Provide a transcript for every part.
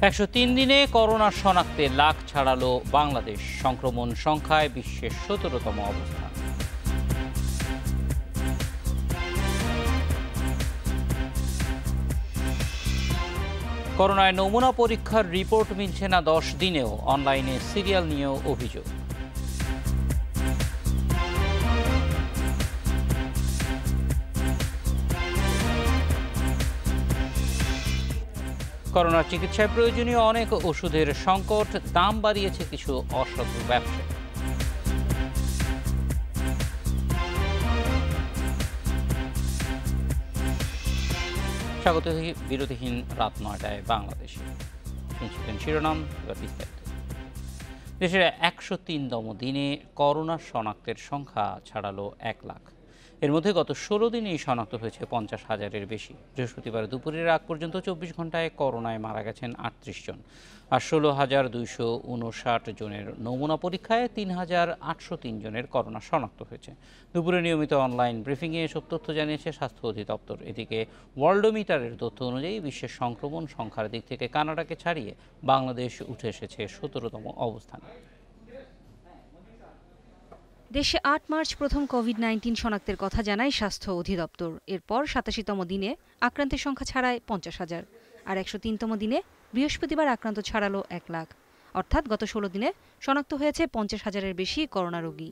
১০৩ দিনে করোনা শনাক্তে লাখ ছাড়ালো বাংলাদেশ। সংক্রমণ সংখ্যায় বিশ্বের ১৭তম অবস্থান। করোনায় নমুনা পরীক্ষার রিপোর্ট মিলছে না ১০ দিনেও, অনলাইনে সিরিয়াল নিয়েও অভিযোগ। করোনার চিকিৎসায় প্রয়োজনীয় অনেক ওষুধের সংকট, দাম বাড়িয়েছে কিছু অসাধু ব্যবসায়ী। স্বাগত বিরতিহীন রাত ৯টায় বাংলাদেশে। শুনছিলেন শিরোনাম, এবার বিস্তারিত। দেশের ১০৩তম দিনে করোনা শনাক্তের সংখ্যা ছাড়ালো ১ লাখ। এর মধ্যে গত ১৬ দিনেই শনাক্ত হয়েছে ৫০,০০০-এর বেশি। বৃহস্পতিবার দুপুরের আগ পর্যন্ত ২৪ ঘন্টায় করোনায় মারা গেছেন ৩৮ জন। আর ১৬,২৫৯ জনের নমুনা পরীক্ষায় ৩,৮০৩ জনের করোনা শনাক্ত হয়েছে। দুপুরে নিয়মিত অনলাইন ব্রিফিংয়ে এসব তথ্য জানিয়েছে স্বাস্থ্য অধিদপ্তর। এদিকে ওয়ার্ল্ডোমিটারের তথ্য অনুযায়ী বিশ্বের সংক্রমণ সংখ্যার দিক থেকে কানাডাকে ছাড়িয়ে বাংলাদেশ উঠে এসেছে ১৭তম অবস্থানে। দেশে ৮ মার্চ প্রথম কোভিড-১৯ শনাক্তের কথা জানায় স্বাস্থ্য অধিদপ্তর। এরপর ৮৭তম দিনে আক্রান্তের সংখ্যা ছাড়ায় ৫০,০০০। আর ১০৩তম দিনে বৃহস্পতিবার আক্রান্ত ছাড়ালো ১ লাখ। অর্থাৎ গত ১৬ দিনে শনাক্ত হয়েছে ৫০,০০০-এর বেশি করোনা রোগী।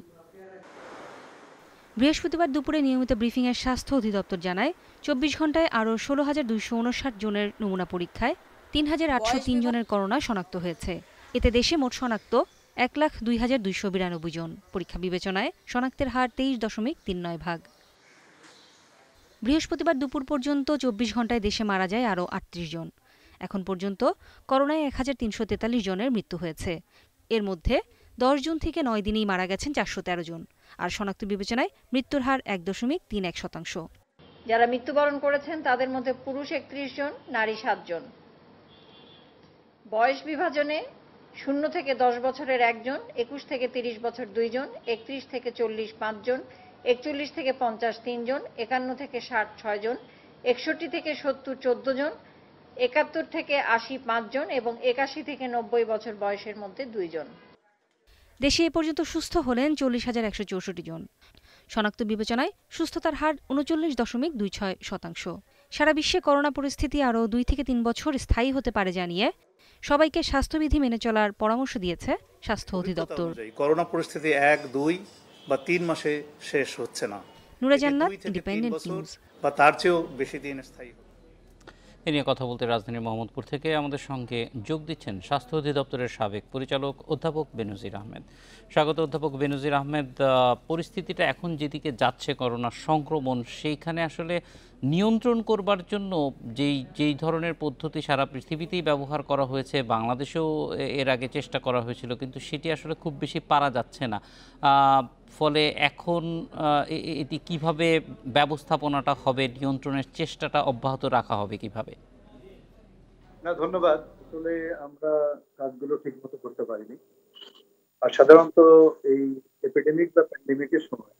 বৃহস্পতিবার দুপুরে নিয়মিত ব্রিফিংয়ে স্বাস্থ্য অধিদপ্তর জানায় ২৪ ঘন্টায় আরও ১৬,২৫৯ জনের নমুনা পরীক্ষায় ৩,৮০৩ জনের করোনা শনাক্ত হয়েছে। এতে দেশে মোট শনাক্ত ১,০২,২৯২ জন। পরীক্ষা বিবেচনায় শনাক্তের হার ২৩.৩৯%। বৃহস্পতিবার দুপুর পর্যন্ত ২৪ ঘন্টায় দেশে মারা যায় আরও ৩৮ জন। এখন পর্যন্ত করোনায় ১,৩৪৩ জনের মৃত্যু হয়েছে। এর মধ্যে ১০ জুন থেকে ৯ দিনেই মারা গেছেন ৪১৩ জন। আর শনাক্ত বিবেচনায় মৃত্যুর হার ১.৩১%। যারা মৃত্যুবরণ করেছেন তাদের মধ্যে পুরুষ ৩১ জন, নারী ৭ জন। বয়স বিভাজনে ০ থেকে ১০ বছরের ১ জন, ২১ থেকে ৩০ বছর ২ জন, ৩১ থেকে ৪০ ৫ জন, ৪১ থেকে ৫০ ৩ জন, ৫১ থেকে ৬০ ৬ জন, ৬১ থেকে ৭০ ১৪ জন, ৭১ থেকে ৮০ ৫ জন এবং ৮১ থেকে ৯০ বছর বয়সের মধ্যে ২ জন। দেশে এ পর্যন্ত সুস্থ হলেন ৪০,১৬৪ জন। শনাক্ত বিবেচনায় সুস্থতার হার ৩৯.২৬%। সারা বিশ্বে করোনা পরিস্থিতি আরও ২ থেকে ৩ বছর স্থায়ী হতে পারে জানিয়ে সবাইকে স্বাস্থ্যবিধি মেনে চলার পরামর্শ দিয়েছে স্বাস্থ্য অধিদপ্তর। করোনা পরিস্থিতি ১, ২ বা ৩ মাসে শেষ হচ্ছে না। নুরা জান্নাত, ইন্ডিপেন্ডেন্ট নিউজ। বা তার চেয়েও বেশি দিন স্থায়ী। এ নিয়ে কথা বলতে রাজধানীর মোহাম্মদপুর থেকে আমাদের সঙ্গে যোগ দিচ্ছেন স্বাস্থ্য অধিদপ্তরের সাবেক পরিচালক অধ্যাপক বেনজির আহমেদ। স্বাগত অধ্যাপক বেনজির আহমেদ। পরিস্থিতিটা এখন যেদিকে যাচ্ছে করোনার সংক্রমণ, সেইখানে আসলে নিয়ন্ত্রণ করবার জন্য যেই ধরনের পদ্ধতি সারা পৃথিবীতেই ব্যবহার করা হয়েছে, বাংলাদেশেও এর আগে চেষ্টা করা হয়েছিল, কিন্তু সেটি আসলে খুব বেশি পারা যাচ্ছে না। ফলে এখন এটি কিভাবে ব্যবস্থাপনাটা হবে, নিয়ন্ত্রণের চেষ্টাটা অব্যাহত রাখা হবে কিভাবে? না, ধন্যবাদ। আসলে আমরা কাজগুলো ঠিক মতো করতে পারিনি। আর সাধারণত এই এপিডেমিক বা প্যান্ডেমিকের সময়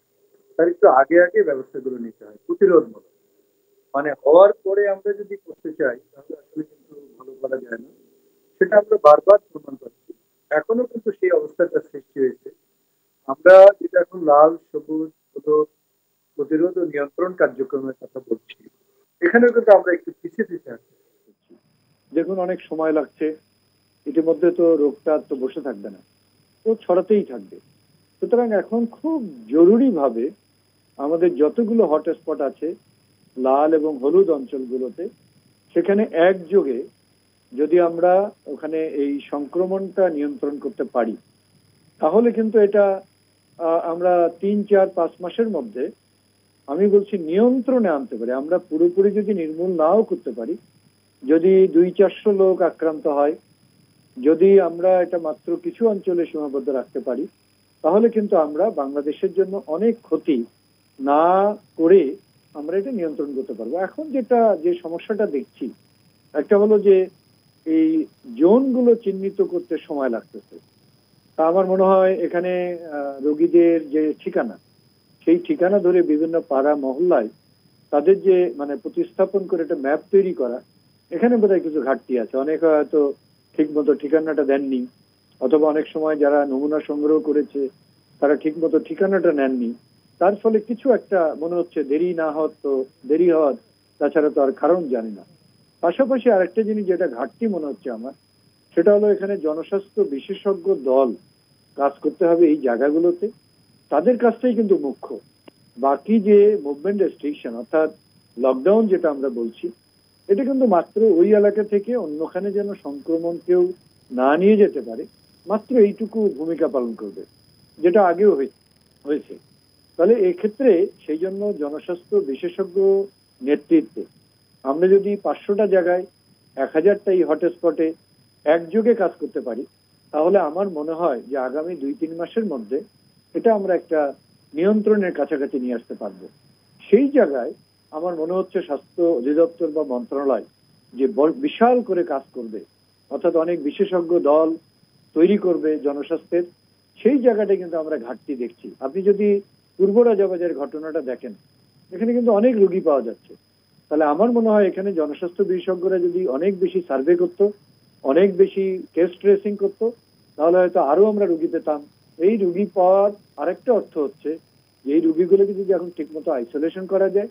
তার একটু আগে আগে ব্যবস্থাগুলো নিতে হয় প্রতিরোধমূলক। মানে হওয়ার পরে আমরা যদি করতে চাই তাহলে আসলে কিন্তু ভালো করা যায় না। সেটা আমরা বারবার প্রমাণ পাচ্ছি। এখনো কিন্তু সেই অবস্থাটা সৃষ্টি হয়েছে। আমরা যেটা এখন লাল, সবুজ, হলুদ প্রতিরোধ ও নিয়ন্ত্রণ কার্যক্রমের কথা বলছি, এখানেও কিন্তু আমরা একটু পিছিয়ে পিছিয়ে আসছি। দেখুন, অনেক সময় লাগছে। ইতিমধ্যে তো রোগটা তো বসে থাকবে না, তো ছড়াতেই থাকবে। সুতরাং এখন খুব জরুরি ভাবে আমাদের যতগুলো হটস্পট আছে লাল এবং হলুদ অঞ্চলগুলোতে, সেখানে একযোগে যদি আমরা ওখানে এই সংক্রমণটা নিয়ন্ত্রণ করতে পারি, তাহলে কিন্তু এটা আমরা ৩, ৪, ৫ মাসের মধ্যে আমি বলছি নিয়ন্ত্রণে আনতে পারি। আমরা পুরোপুরি যদি নির্মূল নাও করতে পারি, যদি ২০০-৪০০ লোক আক্রান্ত হয়, যদি আমরা এটা মাত্র কিছু অঞ্চলে সীমাবদ্ধ রাখতে পারি, তাহলে কিন্তু আমরা বাংলাদেশের জন্য অনেক ক্ষতি না করে আমরা এটা নিয়ন্ত্রণ করতে পারবো। এখন যে সমস্যাটা দেখছি, একটা হলো যে এই জোনগুলো চিহ্নিত করতে সময় লাগতেছে। তা আমার মনে হয় এখানে রোগীদের যে ঠিকানা, সেই ঠিকানা ধরে বিভিন্ন পাড়া মহল্লায় তাদের যে প্রতিস্থাপন করে একটা ম্যাপ তৈরি করা, এখানে বোধহয় কিছু ঘাটতি আছে। অনেকে হয়তো ঠিকমতো ঠিকানাটা দেননি, অথবা অনেক সময় যারা নমুনা সংগ্রহ করেছে তারা ঠিকমতো ঠিকানাটা নেননি, তার ফলে কিছু একটা মনে হচ্ছে দেরি হওয়ার তাছাড়া তো আর কারণ জানি না। পাশাপাশি আরেকটা জিনিস যেটা ঘাটতি মনে হচ্ছে আমার, সেটা হলো এখানে জনস্বাস্থ্য বিশেষজ্ঞ দল কাজ করতে হবে এই জায়গাগুলোতে, তাদের কাজটাই কিন্তু মুখ্য। বাকি যে মুভমেন্ট রেস্ট্রিকশন অর্থাৎ লকডাউন যেটা আমরা বলছি, এটা কিন্তু মাত্র ওই এলাকা থেকে অন্যখানে যেন সংক্রমণ কেউ না নিয়ে যেতে পারে, মাত্র এইটুকু ভূমিকা পালন করবে, যেটা আগেও হয়েছে। তাহলে এক্ষেত্রে সেই জন্য জনস্বাস্থ্য বিশেষজ্ঞ নেতৃত্বে আমরা যদি 500টা জায়গায় 1000টা এই হটস্পটে একযোগে কাজ করতে পারি, তাহলে আমার মনে হয় যে আগামী 2-3 মাসের মধ্যে এটা আমরা একটা নিয়ন্ত্রণের কাছাকাছি নিয়ে আসতে পারবো। সেই জায়গায় আমার মনে হচ্ছে স্বাস্থ্য অধিদপ্তর বা মন্ত্রণালয় যে বিশাল করে কাজ করবে, অর্থাৎ অনেক বিশেষজ্ঞ দল তৈরি করবে জনস্বাস্থ্যের, সেই জায়গাটা কিন্তু আমরা ঘাটতি দেখছি। আপনি যদি পূর্ব রাজাবাজারের ঘটনাটা দেখেন, এখানে কিন্তু অনেক রোগী পাওয়া যাচ্ছে। তাহলে আমার মনে হয় এখানে জনস্বাস্থ্য বিশেষজ্ঞরা যদি অনেক বেশি সার্ভে করতো, অনেক বেশি টেস্ট ট্রেসিং করতো, তাহলে হয়তো আরো আমরা রোগী পেতাম। এই রোগী পাওয়ার আরেকটা অর্থ হচ্ছে যে এই রোগীগুলোকে যদি এখন ঠিকমতো আইসোলেশন করা যায়,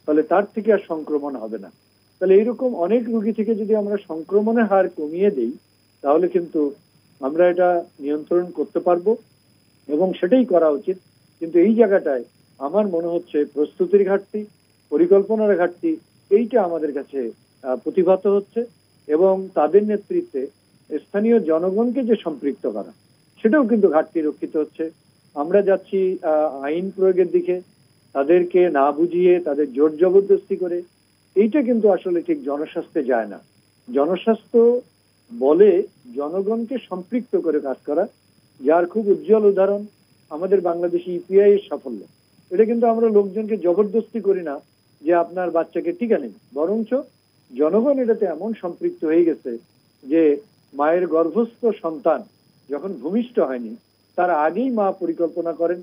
তাহলে তার থেকে আর সংক্রমণ হবে না। তাহলে এইরকম অনেক রোগী থেকে যদি আমরা সংক্রমণের হার কমিয়ে দেই, তাহলে কিন্তু আমরা এটা নিয়ন্ত্রণ করতে পারবো, এবং সেটাই করা উচিত। কিন্তু এই জায়গাটায় আমার মনে হচ্ছে প্রস্তুতির ঘাটতি, পরিকল্পনার ঘাটতি, এইটা আমাদের কাছে প্রতিভাত হচ্ছে, এবং তাদের নেতৃত্বে স্থানীয় জনগণকে যে সম্পৃক্ত করা, সেটাও কিন্তু ঘাটতি রক্ষিত হচ্ছে। আমরা যাচ্ছি আইন প্রয়োগের দিকে, তাদেরকে না বুঝিয়ে তাদের জোর জবরদস্তি করে, এইটা কিন্তু আসলে ঠিক জনস্বাস্থ্যে যায় না। জনস্বাস্থ্য বলে জনগণকে সম্পৃক্ত করে কাজ করা, যার খুব উজ্জ্বল উদাহরণ আমাদের বাংলাদেশি ইপিআই এর সাফল্য। এটা কিন্তু আমরা লোকজনকে জবরদস্তি করি না যে আপনার বাচ্চাকে টিকা নেই, বরঞ্চ জনগণ এটাতে এমন সম্পৃক্ত হয়ে গেছে যে মায়ের গর্ভস্থ সন্তান যখন ভূমিষ্ঠ হয়নি তার আগেই মা পরিকল্পনা করেন,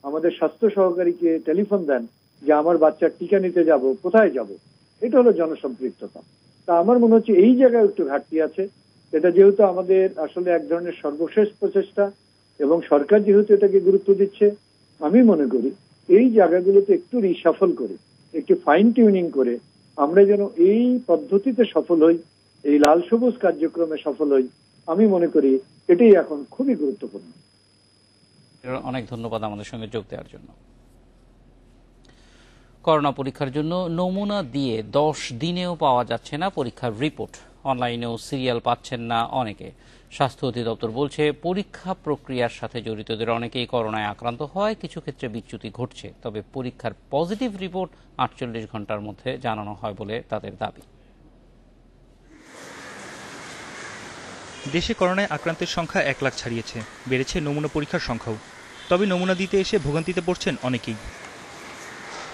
আমাদের স্বাস্থ্য সহকারীকে টেলিফোন দেন যে আমার বাচ্চার টিকা নিতে যাব, কোথায় যাব। এটা হলো জনসম্পৃক্ততা। তা আমার মনে হচ্ছে এই জায়গায় একটু ঘাটতি আছে। এটা যেহেতু আমাদের আসলে এক ধরনের সর্বশেষ প্রচেষ্টা, এবং সরকার যেহেতু এটাকে গুরুত্ব দিচ্ছে, আমি মনে করি এই জায়গাগুলোতে একটু রিসাফল করে, একটু ফাইন টিউনিং করে আমরা যেন এই পদ্ধতিতে সফল হই, এই লাল সবুজ কার্যক্রমে সফল হই, আমি মনে করি এটাই এখন খুবই গুরুত্বপূর্ণ। অনেক ধন্যবাদ আমাদের সঙ্গে যোগ দেওয়ার জন্য। করোনা পরীক্ষার জন্য নমুনা দিয়ে 10 দিনেও পাওয়া যাচ্ছে না পরীক্ষার রিপোর্ট, অনলাইনেও সিরিয়াল পাচ্ছেন না অনেকে। স্বাস্থ্য অধিদপ্তর বলছে পরীক্ষা প্রক্রিয়ার সাথে জড়িতদের অনেকেই করোনায় আক্রান্ত হয়, কিছু ক্ষেত্রে বিচ্যুতি ঘটছে, তবে পরীক্ষার পজিটিভ রিপোর্ট 48 ঘন্টার মধ্যে জানানো হয় বলে তাদের দাবি। দেশে করোনায় আক্রান্তের সংখ্যা 1 লাখ ছাড়িয়েছে, বেড়েছে নমুনা পরীক্ষার সংখ্যাও। তবে নমুনা দিতে এসে ভোগান্তিতে পড়ছেন অনেকেই।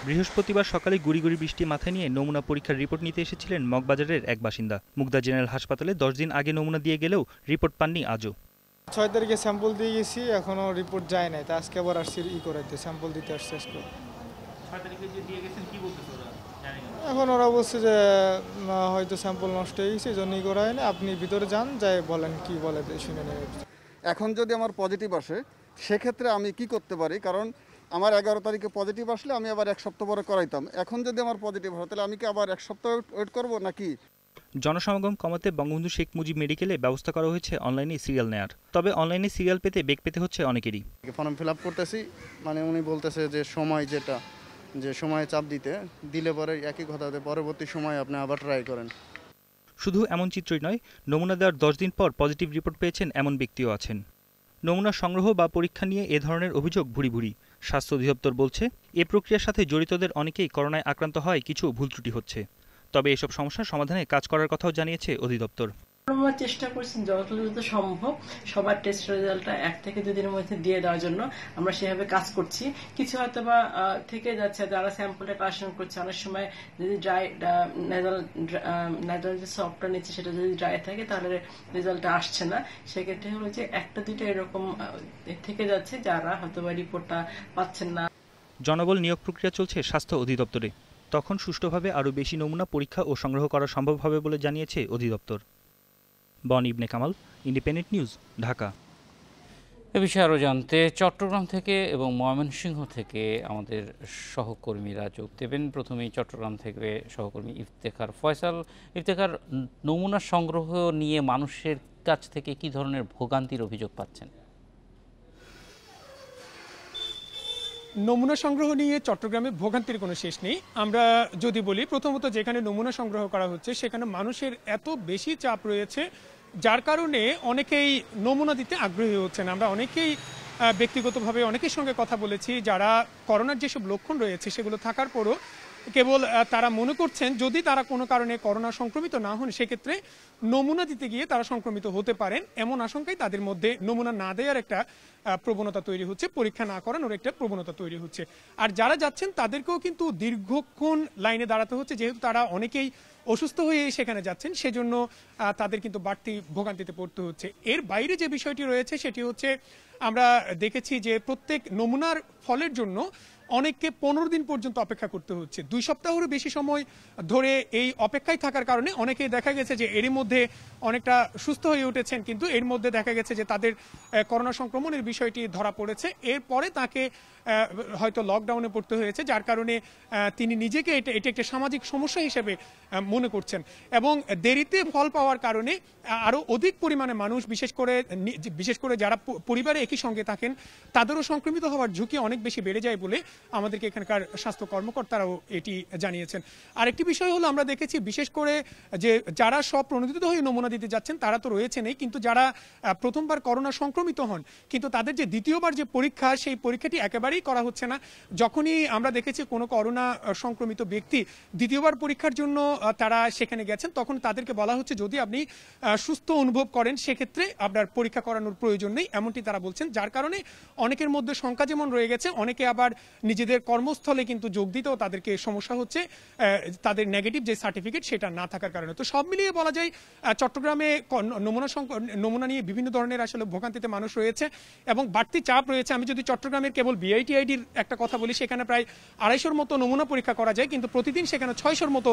বৃহস্পতিবার সকালে গুড়ি গুড়ি বৃষ্টি মাথায় নিয়ে নমুনা পরীক্ষার রিপোর্ট নিতে এসেছিলেন মগবাজারের এক বাসিন্দা। মুগদা জেনারেল হাসপাতালে 10 দিন আগে নমুনা দিয়ে গেলেও রিপোর্ট পাননি আজও। 6 তারিখে স্যাম্পল দিয়ে গেছি, এখনো রিপোর্ট যায় নাই, তা আজকে আবার আসছি করাইতে, স্যাম্পল দিতে আসছে আজকে। 6 তারিখে যে দিয়ে গেছেন কি বলতেছে ওরা? এখন ওরা বলছে যে হয়তো স্যাম্পল নষ্ট হয়ে গেছে, জন্যই করা হয় না, আপনি ভিতরে যান, যাই বলেন কি বলে শুনে নেবেন। এখন যদি আমার পজিটিভ আসে সেক্ষেত্রে আমি কি করতে পারি, কারণ আমার 11 তারিখে পজিটিভ আসলে আমি আবার 1 সপ্তাহ পরে করাইতাম। এখন যদি আমার পজিটিভ হয় তাহলে আমি কি আবার 1 সপ্তাহ ওয়েট করবো নাকি? জনসমাগম কমাতে বঙ্গবন্ধু শেখ মুজিব মেডিকেলে ব্যবস্থা করা হয়েছে অনলাইনে সিরিয়াল নেয়ার। তবে অনলাইনে সিরিয়াল পেতে বেগ পেতে হচ্ছে অনেকেরই। ফর্ম ফিল আপ করতেছি, মানে উনি বলতেছে যে সময় যে সময়ে চাপ দিলে পরে একই কথা, পরবর্তী সময় আপনি আবার ট্রাই করেন। শুধু এমন চিত্রই নয়, নমুনা দেওয়ার 10 দিন পর পজিটিভ রিপোর্ট পেয়েছেন এমন ব্যক্তিও আছেন। নমুনা সংগ্রহ বা পরীক্ষা নিয়ে এ ধরনের অভিযোগ ভুরি ভুরি। স্বাস্থ্য অধিদপ্তর বলছে এ প্রক্রিয়ার সাথে জড়িতদের অনেকেই করোনায় আক্রান্ত হয়, কিছু ভুল ত্রুটি হচ্ছে। তবে এসব সমস্যার সমাধানে কাজ করার কথাও জানিয়েছে অধিদপ্তর। আমরা চেষ্টা করছি যতদূর সম্ভব সবার টেস্ট রেজাল্টটা 1 থেকে 2 দিনের মধ্যে দিয়ে দেওয়ার জন্য আমরা সেভাবে কাজ করছি। কিছু হয়তো বা থেকে যাচ্ছে, যারা স্যাম্পলটা কালেকশন করছে অনেক সময় যদি ড্রাই নেজাল যে সফটটা নিচ্ছে সেটা যদি ড্রাই থাকে তাহলে রেজাল্টটা আসছে না। সেক্ষেত্রে হলো যে 1-2টা এরকম থেকে যাচ্ছে যারা হয়তো বা রিপোর্টটা পাচ্ছেন না। জনবল নিয়োগ প্রক্রিয়া চলছে স্বাস্থ্য অধিদপ্তরে, তখন সুষ্ঠুভাবে আরও বেশি নমুনা পরীক্ষা ও সংগ্রহ করা সম্ভব হবে বলে জানিয়েছে অধিদপ্তর। বন ইবনে কামাল, ইন্ডিপেন্ডেন্ট নিউজ, ঢাকা। এ বিষয়ে আরও জানতে চট্টগ্রাম থেকে এবং ময়মনসিংহ থেকে আমাদের সহকর্মীরা যোগ দেবেন। প্রথমেই চট্টগ্রাম থেকে সহকর্মী ইফতেখার ফয়সাল। ইফতেখার, নমুনা সংগ্রহ নিয়ে মানুষের কাছ থেকে কি ধরনের ভোগান্তির অভিযোগ পাচ্ছেন? নমুনা সংগ্রহ নিয়ে চট্টগ্রামে ভোগান্তির কোনো শেষ নেই। আমরা যদি বলি, প্রথমত যেখানে নমুনা সংগ্রহ করা হচ্ছে সেখানে মানুষের এত বেশি চাপ রয়েছে, যার কারণে অনেকেই নমুনা দিতে আগ্রহী হচ্ছেন। আমরা অনেকেই ব্যক্তিগতভাবে অনেকের সঙ্গে কথা বলেছি যারা করোনার যেসব লক্ষণ রয়েছে সেগুলো থাকার পরও কেবল তারা মনে করছেন যদি তারা কোনো কারণে করোনা সংক্রমিত না হন সেক্ষেত্রে নমুনা দিতে গিয়ে তারা সংক্রমিত হতে পারেন, এমন আশঙ্কায় তাদের মধ্যে নমুনা না দেওয়ার একটা প্রবণতা তৈরি হচ্ছে, পরীক্ষা না করানোর একটা প্রবণতা তৈরি হচ্ছে। আর যারা যাচ্ছেন তাদেরকেও কিন্তু দীর্ঘক্ষণ লাইনে দাঁড়াতে হচ্ছে, যেহেতু তারা অনেকেই অসুস্থ হয়ে সেখানে যাচ্ছেন, সেজন্য তাদের কিন্তু বাড়তি ভোগান্তিতে পড়তে হচ্ছে। এর বাইরে যে বিষয়টি রয়েছে সেটি হচ্ছে, আমরা দেখেছি যে প্রত্যেক নমুনার ফলের জন্য অনেককে 15 দিন পর্যন্ত অপেক্ষা করতে হচ্ছে। 2 সপ্তাহেরও বেশি সময় ধরে এই অপেক্ষায় থাকার কারণে অনেকেই দেখা গেছে যে এরই মধ্যে অনেকটা সুস্থ হয়ে উঠেছেন, কিন্তু এর মধ্যে দেখা গেছে যে তাদের করোনা সংক্রমণের বিষয়টি ধরা পড়েছে। এরপরে তাকে হয়তো লকডাউনে পড়তে হয়েছে, যার কারণে তিনি নিজেকে এটা একটা সামাজিক সমস্যা হিসেবে মনে করছেন। এবং দেরিতে ফল পাওয়ার কারণে আরও অধিক পরিমাণে মানুষ, বিশেষ করে যারা পরিবারে একই সঙ্গে থাকেন, তাদেরও সংক্রমিত হওয়ার ঝুঁকি অনেক বেশি বেড়ে যায় বলে আমাদেরকে এখানকার স্বাস্থ্য কর্মকর্তারাও এটি জানিয়েছেন। আরেকটি বিষয় হলো, আমরা দেখেছি বিশেষ করে যে যারা স্বপ্রণোদিত হয়ে নমুনা দিতে যাচ্ছেন তারা তো রয়েছেনই, কিন্তু যারা প্রথমবার করোনা সংক্রমিত হন কিন্তু তাদের যে দ্বিতীয়বার যে পরীক্ষা, সেই পরীক্ষাটি একেবারেই করা হচ্ছে না। যখনই আমরা দেখেছি কোনো করোনা সংক্রমিত ব্যক্তি দ্বিতীয়বার পরীক্ষার জন্য তারা সেখানে গেছেন, তখন তাদেরকে বলা হচ্ছে যদি আপনি সুস্থ অনুভব করেন সেক্ষেত্রে আপনার পরীক্ষা করানোর প্রয়োজন নেই, এমনটি তারা বলছেন। যার কারণে অনেকের মধ্যে শঙ্কা যেমন রয়ে গেছে, অনেকে আবার নিজেদের কর্মস্থলে কিন্তু যোগ দিতেও তাদেরকে সমস্যা হচ্ছে তাদের নেগেটিভ যে সার্টিফিকেট সেটা না থাকার কারণে। তো সব মিলিয়ে বলা যায় চট্টগ্রামে নমুনা নিয়ে বিভিন্ন ধরনের আসলে ভোগান্তিতে মানুষ রয়েছে এবং বাড়তি চাপ রয়েছে। আমি যদি চট্টগ্রামের কেবল বিআইটিআইডির একটা কথা বলি, সেখানে প্রায় 250-র মতো নমুনা পরীক্ষা করা যায়, কিন্তু প্রতিদিন সেখানে 600-র মতো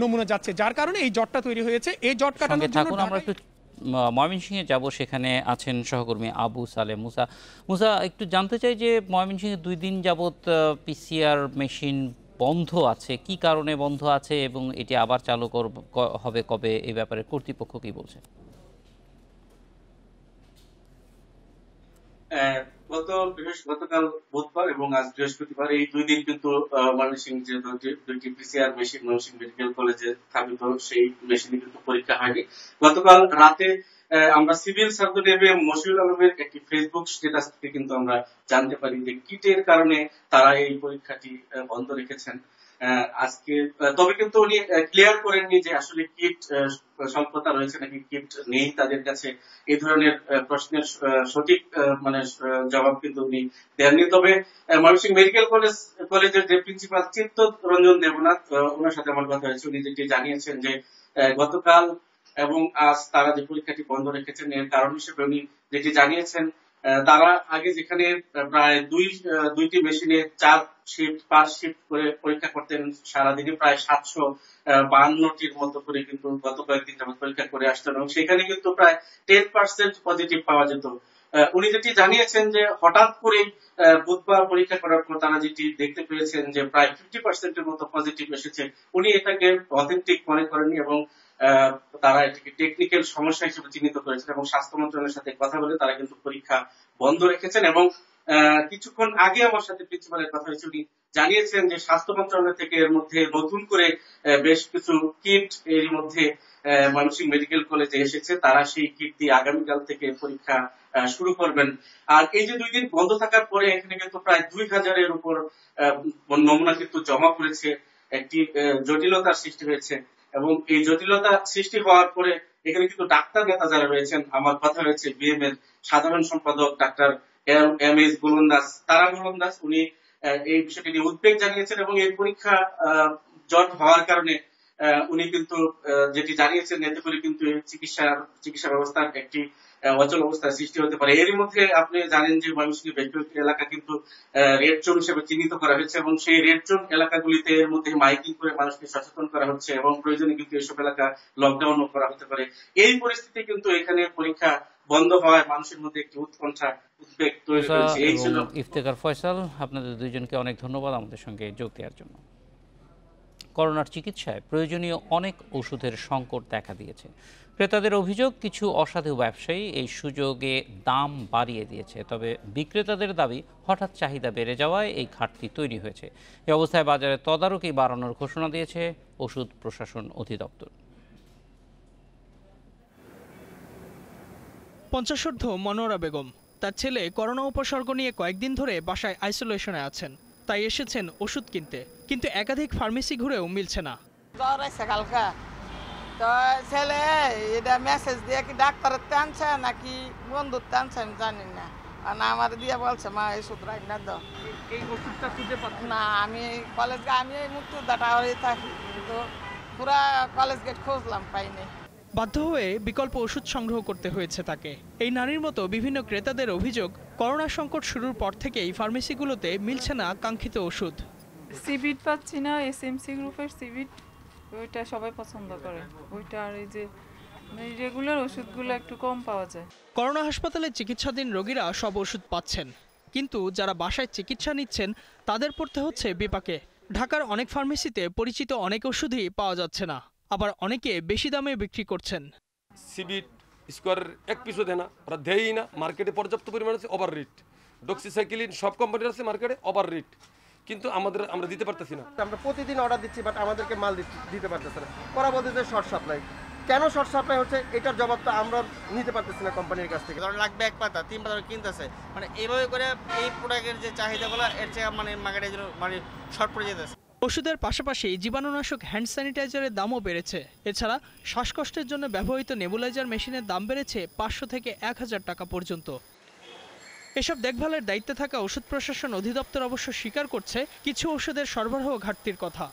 নমুনা যাচ্ছে, যার কারণে এই জটটা তৈরি হয়েছে। এই জট কাটানোর জন্য আমরা একটু ময়মনসিংহে যাব, সেখানে আছেন সহকর্মী আবু সালে মুসা। মুসা, একটু জানতে চাই যে ময়মনসিংহে 2 দিন যাবত পিসিআর মেশিন বন্ধ আছে, কি কারণে বন্ধ আছে এবং এটি আবার চালু হবে কবে, এই ব্যাপারে কর্তৃপক্ষ কি বলছে? গতকাল বুধবার এবং আজ বৃহস্পতিবার, এই 2 দিন কিন্তু ময়মনসিংহ যে 2টি পিসিআর মেশিন ময়মনসিংহ মেডিকেল কলেজে স্থাপিত, সেই মেশিনে কিন্তু পরীক্ষা হয়নি। গতকাল রাতে আমরা সিভিল সার্জন মশিউল আলমের একটি ফেসবুক স্ট্যাটাস থেকে কিন্তু আমরা জানতে পারি যে কিটের কারণে তারা এই পরীক্ষাটি বন্ধ রেখেছেন আজকে। তবে কিন্তু উনি ক্লিয়ার করেননি যে আসলে কিট স্বল্পতা রয়েছে নাকি কিট নেই তাদের কাছে। এই ধরনের প্রশ্নের সঠিক জবাব কিন্তু উনি দেননি। তবে ময়মনসিংহ মেডিকেল কলেজের যে প্রিন্সিপাল চিত্তরঞ্জন দেবনাথ, ওনার সাথে আমার কথা হয়েছে, উনি যেটি জানিয়েছেন যে গতকাল এবং আজ তারা যে পরীক্ষাটি বন্ধ রেখেছেন এর কারণ হিসেবে উনি যেটি জানিয়েছেন, তারা আগে যেখানে প্রায় 2টি মেশিনে 5 শিফট করে পরীক্ষা করতেন, সারাদিনে প্রায় 752টির মতো করে কিন্তু গত কয়েকদিন যাবত পরীক্ষা করে আসতেন এবং সেখানে কিন্তু প্রায় 10% পজিটিভ পাওয়া যেত। উনি যেটি জানিয়েছেন যে হঠাৎ করেই বুধবার পরীক্ষা করার পর তারা যেটি দেখতে পেয়েছেন যে প্রায় 50%-এর মতো পজিটিভ এসেছে, উনি এটাকে অথেন্টিক মনে করেননি এবং তারা এটাকে টেকনিক্যাল সমস্যা হিসেবে চিহ্নিত করেছেন এবং স্বাস্থ্য মন্ত্রণালয়ের সাথে কথা বলে তারা কিন্তু পরীক্ষা বন্ধ রেখেছেন। এবং কিছুক্ষণ আগে আমার সাথে প্রিন্সিপালের কথা হয়েছে, উনি জানিয়েছেন যে স্বাস্থ্য মন্ত্রণালয় থেকে এর মধ্যে নতুন করে বেশ কিছু কিট এর মধ্যে ময়মনসিংহ মেডিকেল কলেজে এসেছে, তারা সেই কিট দিয়ে আগামীকাল থেকে পরীক্ষা শুরু করবেন। আর এই যে 2 দিন বন্ধ থাকার পরে এখানে কিন্তু প্রায় 2000-এর উপর নমুনা কিন্তু জমা পড়েছে, একটি জটিলতার সৃষ্টি হয়েছে এবং এই জটিলতা সৃষ্টি হওয়ার পরে এখানে কিন্তু ডাক্তার নেতা যারা রয়েছেন, আমার কথা হয়েছে বিএম এর সাধারণ সম্পাদক ডাক্তার এম.এস. গোলন্দাজ, উনি এই বিষয়টি নিয়ে উদ্বেগ জানিয়েছেন এবং এই পরীক্ষা জট হওয়ার কারণে উনি কিন্তু যেটি জানিয়েছেন এতে করে কিন্তু চিকিৎসা ব্যবস্থার একটি অচল অবস্থার সৃষ্টি হতে পারে। এরই মধ্যে আপনি জানেন যে ময়মনসিংহ বেশ কয়েকটি এলাকা কিন্তু রেড জোন হিসেবে চিহ্নিত করা হয়েছে এবং সেই রেড জোন এলাকাগুলিতে এর মধ্যে মাইকিং করে মানুষকে সচেতন করা হচ্ছে এবং প্রয়োজনে কিন্তু এইসব এলাকা লকডাউনও করা হতে পারে। এই পরিস্থিতি কিন্তু এখানে পরীক্ষা বন্ধ হওয়ায় মানুষের মধ্যে একটি উৎকণ্ঠা উদ্বেগ তৈরি হয়েছে। এই ছিল ইফতেখার ফয়সাল, আপনাদের দুইজনকে অনেক ধন্যবাদ আমাদের সঙ্গে যোগ দেওয়ার জন্য। করোনার চিকিৎসায় প্রয়োজনীয় অনেক ওষুধের সংকট দেখা দিয়েছে। ক্রেতাদের অভিযোগ, কিছু অসাধু ব্যবসায়ী এই সুযোগে দাম বাড়িয়ে দিয়েছে। তবে বিক্রেতাদের দাবি, হঠাৎ চাহিদা বেড়ে যাওয়ায় এই ঘাটতি তৈরি হয়েছে। এই অবস্থায় বাজারে তদারকি বাড়ানোর ঘোষণা দিয়েছে ওষুধ প্রশাসন অধিদপ্তর। 50ঊর্ধ্ব মনোয়ারা বেগম, তার ছেলে করোনা উপসর্গ নিয়ে কয়েকদিন ধরে বাসায় আইসোলেশনে আছেন, তাই এসেছেন ওষুধ কিনতে, কিন্তু একাধিক ফার্মেসি ঘুরেও মিলছে না। জ্বর আছে কালকা, তো ছেলে এটা মেসেজ দিয়ে কি ডাক্তারের টানছে নাকি বন্ধুর টানছে আমি জানি না, আর আমার দিয়ে বলছে মা এই ওষুধ রাখ না দাও। এই ওষুধটা খুঁজে পাচ্ছি না, আমি আমি মুক্তিযোদ্ধা টাওয়ারে থাকি, কিন্তু পুরা কলেজ গেট খুঁজলাম পাইনি। বাধ্য হয়ে বিকল্প ওষুধ সংগ্রহ করতে হয়েছে তাকে। এই নারীর মতো বিভিন্ন ক্রেতাদের অভিযোগ, করোনা সংকট শুরুর পর থেকেই ফার্মেসিগুলোতে মিলছে না কাঙ্ক্ষিত ওষুধ। সিবিট পাচ্ছি না, এসএমসি গ্রুপের সিবিট, ওইটা সবাই পছন্দ করে ওইটা, আর এই যে রেগুলার ওষুধগুলো একটু কম পাওয়া যায়। করোনা হাসপাতালে চিকিৎসাধীন রোগীরা সব ওষুধ পাচ্ছেন, কিন্তু যারা বাসায় চিকিৎসা নিচ্ছেন তাদের পড়তে হচ্ছে বিপাকে। ঢাকার অনেক ফার্মেসিতে পরিচিত অনেক ওষুধই পাওয়া যাচ্ছে না, আবার অনেকে বেশি দামে বিক্রি করছেন। সিবিট স্কোয়ারের এক পিসও দেয় না, ওরা দেয়ই না। মার্কেটে পর্যাপ্ত পরিমাণ আছে, ওভার রেট। ডক্সিসাইক্লিন সব কোম্পানির আছে মার্কেটে, ওভার রেট, কিন্তু আমরা দিতে পারতেছি না। আমরা প্রতিদিন অর্ডার দিচ্ছি, বাট আমাদেরকে মাল দিতে পারতেছে না। ওরা বলতেছে শর্ট সাপ্লাই। কেন শর্ট সাপ্লাই হচ্ছে এটার জবাব তো আমরা নিতে পারতেছি না কোম্পানির কাছ থেকে। ধরুন লাগবে এক পাতা, 3 পাতা কিনতেছে, মানে এইভাবে করে এই প্রোডাক্টের যে চাহিদাগুলো এর চেয়ে মানে মার্কেটে মানে শর্ট পড়ে যেতেছে। ওষুধের পাশাপাশি জীবাণুনাশক হ্যান্ড স্যানিটাইজারের দামও বেড়েছে। এছাড়া শ্বাসকষ্টের জন্য ব্যবহৃত নেবুলাইজার মেশিনের দাম বেড়েছে 500 থেকে 1000 টাকা পর্যন্ত। এসব দেখভালের দায়িত্বে থাকা ওষুধ প্রশাসন অধিদপ্তর অবশ্য স্বীকার করছে কিছু ওষুধের সরবরাহ ঘাটতির কথা।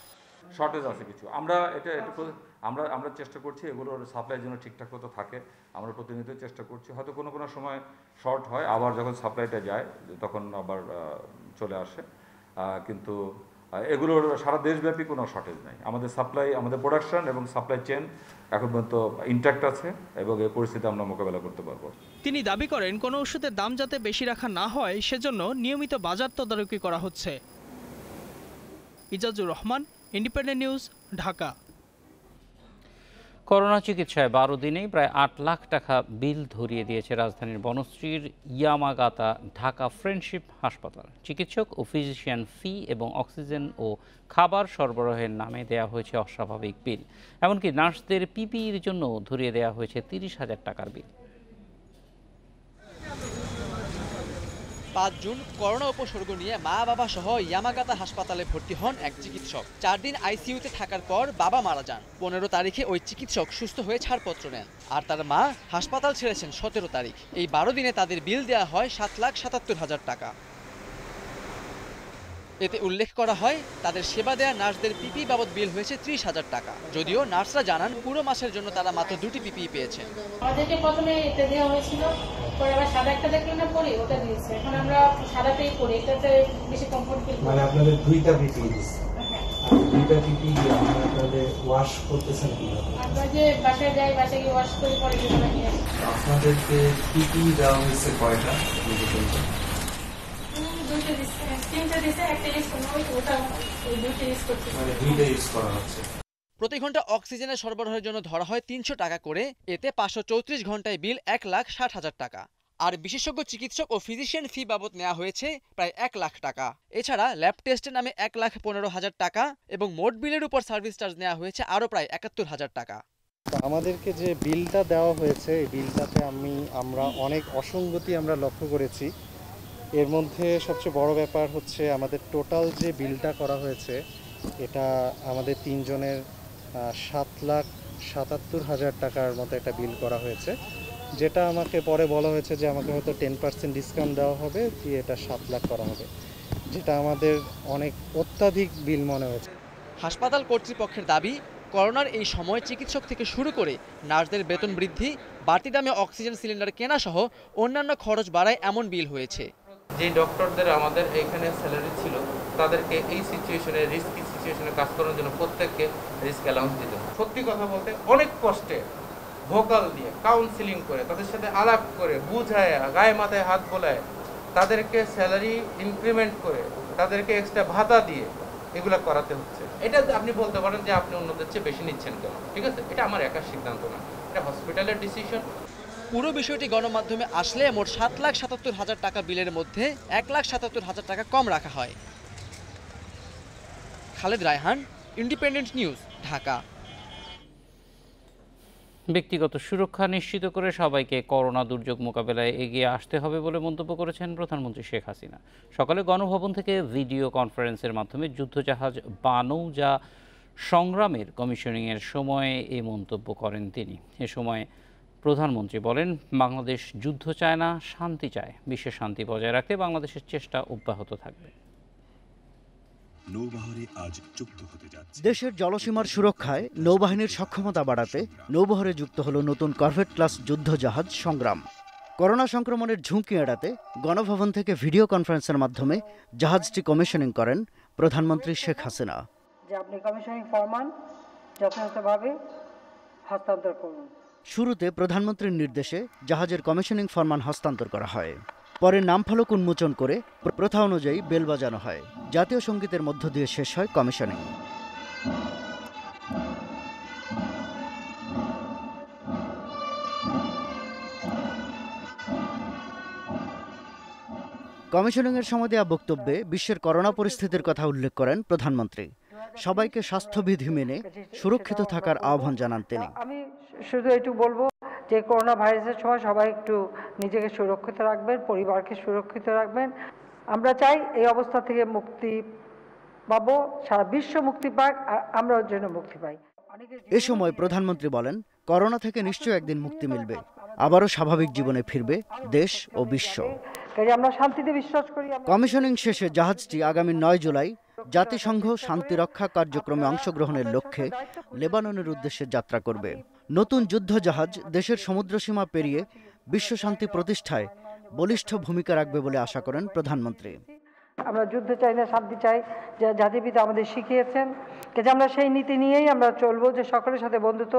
শর্টেজ আছে কিছু, আমরা আমরা চেষ্টা করছি এগুলোর সাপ্লাইয়ের জন্য ঠিকঠাক মতো থাকে। আমরা প্রতিনিয়ত চেষ্টা করছি, হয়তো কোনো সময় শর্ট হয়, আবার যখন সাপ্লাইটা যায় তখন আবার চলে আসে, কিন্তু এগুলোর সারা দেশব্যাপী কোনো শর্টেজ নাই। আমাদের সাপ্লাই, আমাদের প্রোডাকশন এবং সাপ্লাই চেন এখন পর্যন্ত ইনট্যাক্ট আছে এবং এই পরিস্থিতি আমরা মোকাবেলা করতে পারবো। তিনি দাবি করেন, কোনো ওষুধের দাম যাতে বেশি রাখা না হয় সেজন্য নিয়মিত বাজার তদারকি করা হচ্ছে। Ezazur Rahman, independent news, Dhaka. Corona চিকিৎসায় 12 দিনেই প্রায় 8 লাখ টাকা বিল ধরিয়ে দিয়েছে রাজধানীর বনশ্রীর ইয়ামাগাতা ঢাকা ফ্রেন্ডশিপ হাসপাতাল। চিকিৎসক ও ফিজিশিয়ান ফি এবং অক্সিজেন ও খাবার সরবরাহের নামে দেয়া হয়েছে অস্বাভাবিক বিল। এমনকি নার্সদের পিপিইর জন্য ধরিয়ে দেওয়া হয়েছে 30,000 টাকার বিল। 5 জুন করোনা উপসর্গ নিয়ে মা বাবা সহ ইয়ামাগাতা হাসপাতালে ভর্তি হন এক চিকিৎসক। 4 দিন আইসিইউতে থাকার পর বাবা মারা যান। 15 তারিখে ওই চিকিৎসক সুস্থ হয়ে ছাড়পত্র নেন, আর তার মা হাসপাতাল ছেড়েছেন 17 তারিখ। এই 12 দিনে তাদের বিল দেওয়া হয় 7,77,000 টাকা। এতে উল্লেখ করা হয় তাদের সেবা দেয়া নার্সদের পিপি বাবদ বিল হয়েছে 30,000 টাকা। যদিও নার্সরা জানান পুরো মাসের জন্য তারা মাত্র 2টি পিপি পেয়েছেন। আমাদেরকে প্রথমে এটা দেওয়া হয়েছিল, পরে আবার সাদা একটা দেখলেন না, পরে ওটা দিয়েছে। এখন আমরা সাদাটাই পরি, এটাতে বেশি কমফোর্ট ফিল করি। মানে আপনাদের 2টা পিপি দিয়েছে, আর 2টা পিপি দিয়ে আপনাদের ওয়াশ করতেছেন কিভাবে? আমরা যে বাসায় যাই, বাসায় গিয়ে ওয়াশ করে পরে যেটা নিয়ে আসি। আপনাদেরকে পিপি দেওয়া হয়েছে কয়টা? প্রতি ঘন্টা অক্সিজেনের সরবরাহের জন্য ধরা হয় 300 টাকা করে। এতে 534 ঘন্টায় বিল 1,60,000 টাকা। আর বিশেষজ্ঞ চিকিৎসক ও ফিজিশিয়ান ফি বাবদ নেওয়া হয়েছে প্রায় 1 লাখ টাকা। এছাড়া ল্যাব টেস্টের নামে 1,15,000 টাকা এবং মোট বিলের উপর সার্ভিস চার্জ নেওয়া হয়েছে আরও প্রায় 71,000 টাকা। আমাদেরকে যে বিলটা দেওয়া হয়েছে, এই বিলটাতে আমরা অনেক অসঙ্গতি আমরা লক্ষ্য করেছি। এর মধ্যে সবচেয়ে বড় ব্যাপার হচ্ছে আমাদের টোটাল যে বিলটা করা হয়েছে, এটা আমাদের 3 জনের 7,77,000 টাকার মতো একটা বিল করা হয়েছে, যেটা আমাকে পরে বলা হয়েছে যে আমাকে হয়তো 10% ডিসকাউন্ট দেওয়া হবে, দিয়ে এটা 7 লাখ করা হবে, যেটা আমাদের অনেক অত্যাধিক বিল মনে হয়েছে। হাসপাতাল কর্তৃপক্ষের দাবি, করোনার এই সময় চিকিৎসক থেকে শুরু করে নার্সদের বেতন বৃদ্ধি, বাড়তি দামে অক্সিজেন সিলিন্ডার কেনা সহ অন্যান্য খরচ বাড়ায় এমন বিল হয়েছে। যে ডক্টরদের আমাদের এখানে স্যালারি ছিল তাদেরকে এই সিচুয়েশনে, রিস্কি সিচুয়েশনে কাজ করার জন্য প্রত্যেককে রিস্ক অ্যালাউন্স দিতে হবে। সত্যি কথা বলতে অনেক কষ্টে ভোকাল দিয়ে কাউন্সিলিং করে তাদের সাথে আলাপ করে বুঝায় গায়ে মাথায় হাত বোলায় তাদেরকে স্যালারি ইনক্রিমেন্ট করে তাদেরকে এক্সট্রা ভাতা দিয়ে এগুলো করাতে হচ্ছে। এটা আপনি বলতে পারেন যে আপনি অন্যদের চেয়ে বেশি নিচ্ছেন কেন, ঠিক আছে, এটা আমার একার সিদ্ধান্ত না, এটা হসপিটালের ডিসিশন। পুরো বিষয়টি গণমাধ্যমে আসলে মোট 7,77,000 টাকা বিলের মধ্যে 1,77,000 টাকা কম রাখা হয়। Khaled Raihan, independent news, Dhaka. ব্যক্তিগত সুরক্ষা নিশ্চিত করে সবাইকে করোনা দুর্যোগ মোকাবেলায় এগিয়ে আসতে হবে বলে মন্তব্য করেছেন প্রধানমন্ত্রী শেখ হাসিনা। সকালে গণভবন থেকে ভিডিও কনফারেন্সের মাধ্যমে যুদ্ধজাহাজ বানৌজা সংগ্রামের কমিশনিংয়ের সময় এই মন্তব্য করেন তিনি। এ সময় প্রধানমন্ত্রী বলেন, বাংলাদেশ যুদ্ধ চায় না, শান্তি চায়। বিশ্বে শান্তি বজায় রাখতে বাংলাদেশের চেষ্টা অব্যাহত থাকবে। নৌবহরে আজ যুক্ত হতে যাচ্ছে। দেশের জলসীমার সুরক্ষায় নৌবাহিনীর সক্ষমতা বাড়াতে নৌবহরে যুক্ত হলো নতুন করভেট ক্লাস যুদ্ধজাহাজ সংগ্রাম। করোনা সংক্রমণের ঝুঁকি এড়াতে গণভবন থেকে ভিডিও কনফারেন্সের মাধ্যমে জাহাজটি কমিশনিং করেন প্রধানমন্ত্রী শেখ হাসিনা। যে আপনি কমিশনিং ফরমান যথাযথভাবে হস্তান্তর করুন। শুরুতে প্রধানমন্ত্রীর নির্দেশে জাহাজের কমিশনিং ফরমান হস্তান্তর করা হয়। পরে নামফলক উন্মোচন করে প্রথা অনুযায়ী বেল বাজানো হয়। জাতীয় সঙ্গীতের মধ্য দিয়ে শেষ হয় কমিশনিং। কমিশনিংয়ের সময় দেওয়া বক্তব্যে বিশ্বের করোনা পরিস্থিতির কথা উল্লেখ করেন প্রধানমন্ত্রী। সবাইকে স্বাস্থ্যবিধি মেনে সুরক্ষিত থাকার আহ্বান জানান তিনি। আমি শুধু একটু বলবো যে করোনা ভাইরাসের সময় সবাই একটু নিজেকে সুরক্ষিত রাখবেন, পরিবারকে সুরক্ষিত রাখবেন। আমরা চাই এই অবস্থা থেকে মুক্তি পাবো, সারা বিশ্ব মুক্তি পাক, আমরাও যেন মুক্তি পাই। এ সময় প্রধানমন্ত্রী বলেন, করোনা থেকে নিশ্চয়ই একদিন মুক্তি মিলবে, আবারও স্বাভাবিক জীবনে ফিরবে দেশ ও বিশ্ব। আমরা শান্তিতে বিশ্বাস করি। কমিশনিং শেষে জাহাজটি আগামী 9 জুলাই জাতিসংঘ শান্তিরক্ষা কার্যক্রমে অংশগ্রহণের লক্ষ্যে লেবাননের উদ্দেশ্যে যাত্রা করবে। নতুন যুদ্ধজাহাজ দেশের সমুদ্রসীমা পেরিয়ে বিশ্ব শান্তি প্রতিষ্ঠায় বলিষ্ঠ ভূমিকা রাখবে বলে আশা করেন প্রধানমন্ত্রী। আমরা যুদ্ধ চাই না, শান্তি চাই, যা জাতিপিতা আমাদের শিখিয়েছেন। কাজে আমরা সেই নীতি নিয়েই আমরা চলবো যে সকলের সাথে বন্ধুত্ব,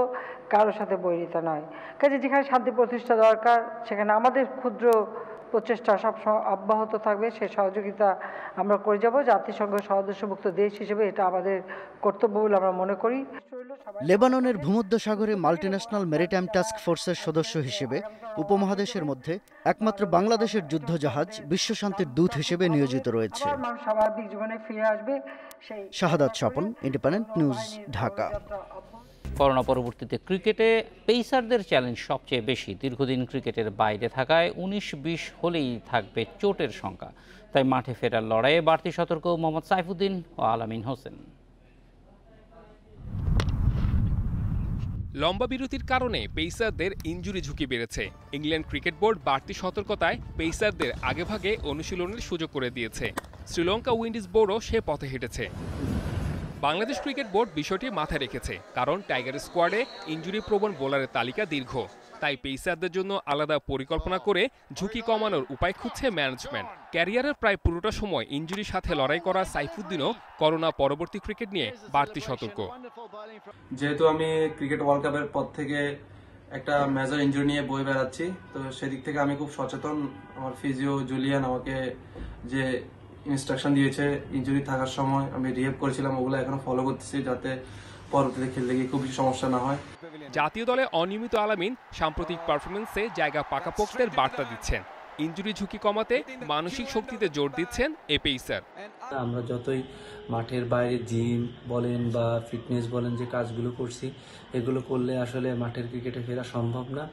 কারোর সাথে বৈরিতা নয়। কাজে যেখানে শান্তি প্রতিষ্ঠা দরকার সেখানে আমাদের ক্ষুদ্র প্রচেষ্টা সবসময় অব্যাহত থাকবে। সে সহযোগিতা আমরা করে যাব। জাতিসংঘ সদস্যভুক্ত দেশ হিসেবে এটা আমাদের কর্তব্য বলে আমরা মনে করি। লেবাননের ভূমধ্যসাগরে মাল্টিন্যাশনাল মেরিটাইম টাস্ক ফোর্সের সদস্য হিসেবে উপমহাদেশের মধ্যে একমাত্র বাংলাদেশের যুদ্ধজাহাজ বিশ্ব শান্তির দূত হিসেবে নিয়োজিত রয়েছে। স্বাভাবিক জীবনে ফিরে আসবে। Shahadat Swapan, independent news, Dhaka. Corona পরবর্তীতে ক্রিকেটে পেসারদের চ্যালেঞ্জ সবচেয়ে বেশি। দীর্ঘদিন ক্রিকেটের বাইরে থাকায় 19-20 হলেই থাকবে চোটের সংখ্যা। তাই মাঠে ফেরার লড়াইয়ে বাড়তি সতর্ক মোহাম্মদ সাইফুদ্দিন ও আলামিন হোসেন। লম্বা বিরতির কারণে পেসারদের ইনজুরি ঝুঁকি বেড়েছে। ইংল্যান্ড ক্রিকেট বোর্ড বাড়তি সতর্কতায় পেসারদের আগেভাগে অনুশীলনের সুযোগ করে দিয়েছে। শ্রীলঙ্কা উইন্ডিজ বোর্ডও সে পথে হেঁটেছে। বাংলাদেশ ক্রিকেট বোর্ড বিষয়টি মাথায় রেখেছে, কারণ টাইগার স্কোয়াডে ইনজুরি প্রবণ বোলারের তালিকা দীর্ঘ। তাই পেসারদের জন্য আলাদা পরিকল্পনা করে ঝুঁকি কমানোর উপায় খুঁজছে ম্যানেজমেন্ট। ক্যারিয়ারের প্রায় পুরোটা সময় ইনজুরির সাথে লড়াই করা সাইফুদ্দিনও করোনা পরবর্তী ক্রিকেট নিয়ে বাড়তি সতর্ক। যেহেতু আমি ক্রিকেট ওয়ার্ল্ড কাপের পর থেকে একটা মেজর ইনজুরি নিয়ে বয়ে বেড়াচ্ছি, তো সেদিক থেকে আমি খুব সচেতন। আমার ফিজিও জুলিয়ান আমাকে যে ইনস্ট্রাকশন দিয়েছে ইনজুরি থাকার সময় আমি রিহেব করেছিলাম, ওগুলো এখনো ফলো করতেছি যাতে পরবর্তীতে খেলতে গিয়ে খুব বেশি সমস্যা না হয়। জাতীয় দলে অনিয়মিত আলামিন সাম্প্রতিক পারফরমেন্সে জায়গা পাকাপোক্তের বার্তা দিচ্ছেন। ইনজুরি ঝুঁকি কমাতে মানসিক শক্তিতে জোর দিচ্ছেন এ পেসার। আমরা যতই মাঠের বাইরে জিম বলেন বা ফিটনেস বলেন যে কাজগুলো করছি, এগুলো করলে আসলে মাঠের ক্রিকেটে ফেরা সম্ভব না।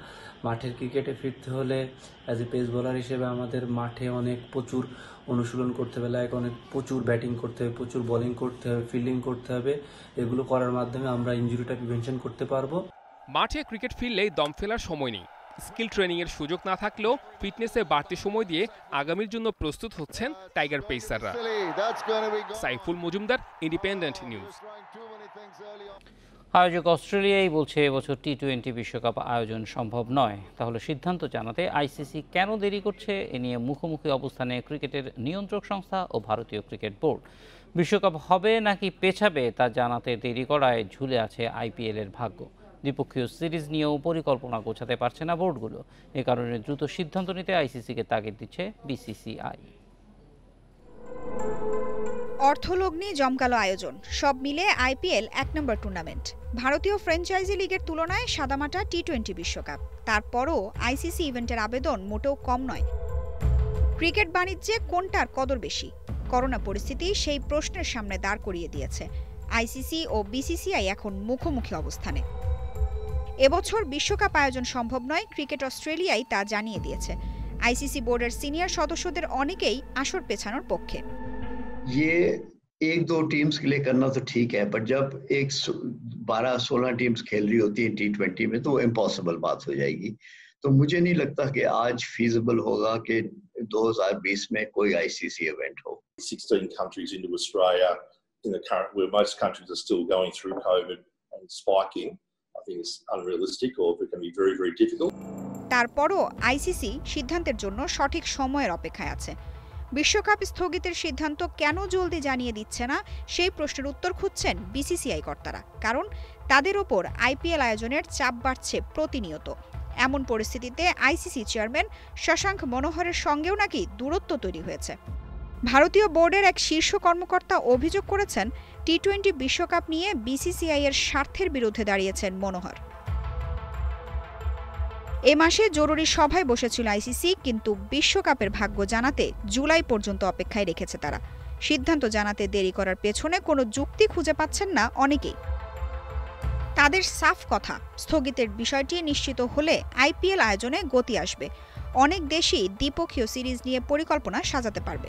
মাঠের ক্রিকেটে ফিরতে হলে অ্যাজ এ পেস বোলার হিসেবে আমাদের মাঠে প্রচুর অনুশীলন করতে হবে, প্রচুর ব্যাটিং করতে হবে, প্রচুর বোলিং করতে হবে, ফিল্ডিং করতে হবে। এগুলো করার মাধ্যমে আমরা ইনজুরিটা প্রিভেনশন করতে পারবো। মাঠে ক্রিকেট ফিরলেই দম ফেলার সময় নেই। স্কিল ট্রেনিংয়ের সুযোগ না থাকলেও ফিটনেসে বাড়তি সময় দিয়ে আগামীর জন্য প্রস্তুত হচ্ছেন টাইগার পেসাররা। Saiful Majumder, independent news. আয়োজক অস্ট্রেলিয়াই বলছে এবছর টি-20 বিশ্বকাপ আয়োজন সম্ভব নয়। তাহলে সিদ্ধান্ত জানাতে আইসিসি কেন দেরি করছে, এ নিয়ে মুখোমুখি অবস্থানে ক্রিকেটের নিয়ন্ত্রক সংস্থা ও ভারতীয় ক্রিকেট বোর্ড। বিশ্বকাপ হবে নাকি পেছাবে তা জানাতে দেরি করায় ঝুলে আছে আইপিএলের ভাগ্য। দ্বিপক্ষীয় সিরিজ নিয়েও পরিকল্পনা গোছাতে পারছে না বোর্ডগুলো। এ কারণে দ্রুত সিদ্ধান্ত নিতে আইসিসিকে তাগিদ দিচ্ছে বিসিসিআই। অর্থলগ্নি জমকালো আয়োজন, সব মিলে আইপিএল 1 নম্বর টুর্নামেন্ট। ভারতীয় ফ্র্যাঞ্চাইজি লিগের তুলনায় সাদামাটা টি-20 বিশ্বকাপ। তারপরও আইসিসি ইভেন্টের আবেদন মোটেও কম নয়। ক্রিকেট বাণিজ্যে কোনটার কদর বেশি? করোনা পরিস্থিতি সেই প্রশ্নের সামনে দাঁড় করিয়ে দিয়েছে। আইসিসি ও বিসিসিআই এখন মুখোমুখি অবস্থানে। এবছর বিশ্বকাপ আয়োজন সম্ভব নয়, ক্রিকেট অস্ট্রেলিয়াই তা জানিয়ে দিয়েছে। আইসিসি বোর্ডের সিনিয়র সদস্যদের অনেকেই আসর পেছানোর পক্ষে। ये 1-2 टीम्स के लिए करना तो ठीक है, पर जब 12-16 टीम्स खेल रही होती है टी-20 में तो इम्पॉसिबल बात हो जाएगी। तो मुझे नहीं लगता कि आज फीजिबल होगा कि 2020 में कोई आईसीसी इवेंट हो। 16 countries into Australia in the current, where most countries are still going through COVID and spiking, I think it's unrealistic or it can be very, very difficult. তারপরও আইসিসি সিদ্ধান্তের জন্য সঠিক সময়ের অপেক্ষায় আছে। বিশ্বকাপ স্থগিতের সিদ্ধান্ত কেন জলদি জানিয়ে দিচ্ছে না, সেই প্রশ্নের উত্তর খুঁজছেন বিসিসিআই কর্তারা। কারণ তাদের ওপর আইপিএল আয়োজনের চাপ বাড়ছে প্রতিনিয়ত। এমন পরিস্থিতিতে আইসিসি চেয়ারম্যান শশাঙ্ক মনোহরের সঙ্গেও নাকি দূরত্ব তৈরি হয়েছে। ভারতীয় বোর্ডের এক শীর্ষ কর্মকর্তা অভিযোগ করেছেন, টি-20 বিশ্বকাপ নিয়ে বিসিসিআই এর স্বার্থের বিরুদ্ধে দাঁড়িয়েছেন মনোহর। এ মাসে জরুরি সভায় বসেছিল আইসিসি, কিন্তু বিশ্বকাপের ভাগ্য জানাতে জুলাই পর্যন্ত অপেক্ষায় রেখেছে তারা। সিদ্ধান্ত জানাতে দেরি করার পেছনে কোনো যুক্তি খুঁজে পাচ্ছেন না অনেকেই। তাদের সাফ কথা, স্থগিতের বিষয়টি নিশ্চিত হলে আইপিএল আয়োজনে গতি আসবে। অনেক দেশই দ্বিপক্ষীয় সিরিজ নিয়ে পরিকল্পনা সাজাতে পারবে।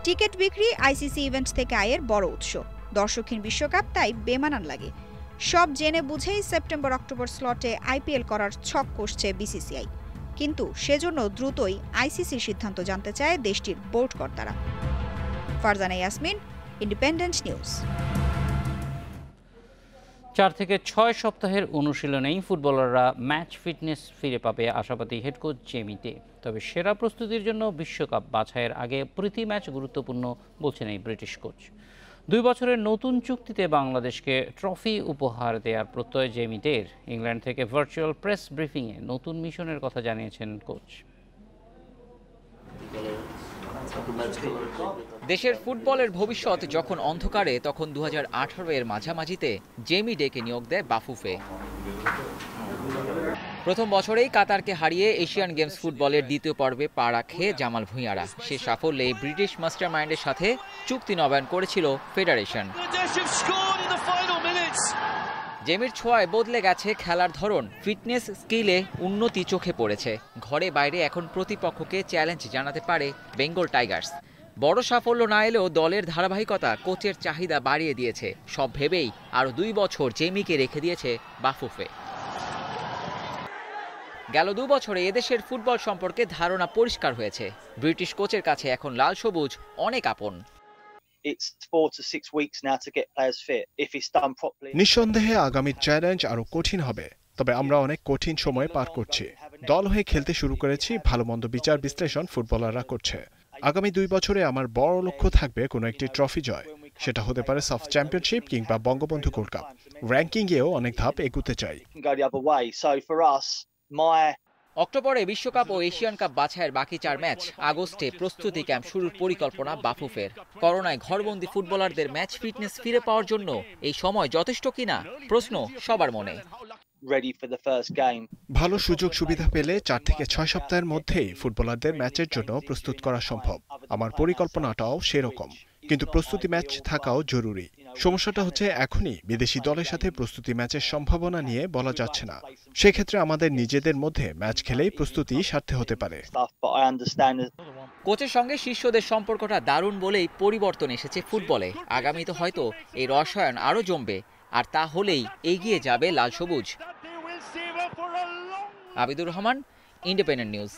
টিকিট বিক্রি আইসিসি ইভেন্ট থেকে আয়ের বড় উৎস। দর্শকহীন বিশ্বকাপ তাই বেমানান লাগে। সব জেনে বুঝেই সেপ্টেম্বর-অক্টোবর স্লটে আইপিএল করার ছক কষছে বিসিসিআই। কিন্তু সেজন্য দ্রুতই আইসিসির সিদ্ধান্ত জানতে চায় দেশটির বোর্ড কর্তারা। Farzana Yasmin, independent news. 4 থেকে 6 সপ্তাহের অনুশীলনেই ফুটবলাররা ম্যাচ ফিটনেস ফিরে পাবে আশাবাদী হেড কোচ জেমি ডে। তবে সেরা প্রস্তুতির জন্য বিশ্বকাপ বাছাইয়ের আগে প্রতি ম্যাচ গুরুত্বপূর্ণ বলছেন এই ব্রিটিশ কোচ। 2 বছরের নতুন চুক্তিতে বাংলাদেশকে ট্রফি উপহার দেওয়ার প্রত্যয় জেমি ডের। ইংল্যান্ড থেকে ভার্চুয়াল প্রেস ব্রিফিংয়ে নতুন মিশনের কথা জানিয়েছেন কোচ। দেশের ফুটবলের ভবিষ্যৎ যখন অন্ধকারে, তখন 2018 এর মাঝামাঝিতে জেমি ডেকে নিয়োগ দেয় বাফুফে। প্রথম বছরেই কাতারকে হারিয়ে এশিয়ান গেমস ফুটবলের দ্বিতীয় পর্বে পা রাখে জামাল ভুঁইয়ারা। সে সাফল্যে ব্রিটিশ মাস্টারমাইন্ডের সাথে চুক্তি নবায়ন করেছিল ফেডারেশন। জেমির ছোঁয়ায় বদলে গেছে খেলার ধরন, ফিটনেস স্কিলে উন্নতি চোখে পড়েছে। ঘরে বাইরে এখন প্রতিপক্ষকে চ্যালেঞ্জ জানাতে পারে বেঙ্গল টাইগার্স। বড় সাফল্য না এলেও দলের ধারাবাহিকতা কোচের চাহিদা বাড়িয়ে দিয়েছে। সব ভেবেই আরও 2 বছর জেমিকে রেখে দিয়েছে বাফুফে। গেল 2 বছরে এদেশের ফুটবল সম্পর্কে ধারণা পরিষ্কার হয়েছে। ব্রিটিশ কোচের কাছে এখন লাল সবুজ অনেক আপন। নিঃসন্দেহে আগামী চ্যালেঞ্জ আরো কঠিন হবে, তবে আমরা অনেক কঠিন সময় পার করছি। দল হয়ে খেলতে শুরু করেছি, ভালো মন্দ বিচার বিশ্লেষণ ফুটবলাররা করছে। আগামী 2 বছরে আমার বড় লক্ষ্য থাকবে কোনো একটি ট্রফি জয়। সেটা হতে পারে সাফ চ্যাম্পিয়নশিপ কিংবা বঙ্গবন্ধু গোল্ড কাপ। র্যাঙ্কিংয়েও অনেক ধাপ এগুতে চাই। অক্টোবরে বিশ্বকাপ ও এশিয়ান কাপ বাছাইয়ের বাকি 4 ম্যাচ, আগস্টে প্রস্তুতি ক্যাম্প শুরুর পরিকল্পনা বাফুফের। করোনায় ঘরবন্দি ফুটবলারদের ম্যাচ ফিটনেস ফিরে পাওয়ার জন্য এই সময় যথেষ্ট কিনা প্রশ্ন সবার মনে। ভালো সুযোগ সুবিধা পেলে 4 থেকে 6 সপ্তাহের মধ্যেই ফুটবলারদের ম্যাচের জন্য প্রস্তুত করা সম্ভব। আমার পরিকল্পনাটাও সেরকম, কিন্তু প্রস্তুতি ম্যাচ থাকাও জরুরি। সমস্যাটা হচ্ছে এখনই বিদেশি দলের সাথে প্রস্তুতি ম্যাচের সম্ভাবনা নিয়ে বলা যাচ্ছে না। সেক্ষেত্রে আমাদের নিজেদের মধ্যে ম্যাচ খেলেই প্রস্তুতি সারতে হতে পারে। কোচের সঙ্গে শিষ্যদের সম্পর্কটা দারুণ বলেই পরিবর্তন এসেছে ফুটবলে। আগামীতে হয়তো এই রসায়ন আরও জমবে, আর তা হলেই এগিয়ে যাবে লাল সবুজ। Abidur Rahman, independent news.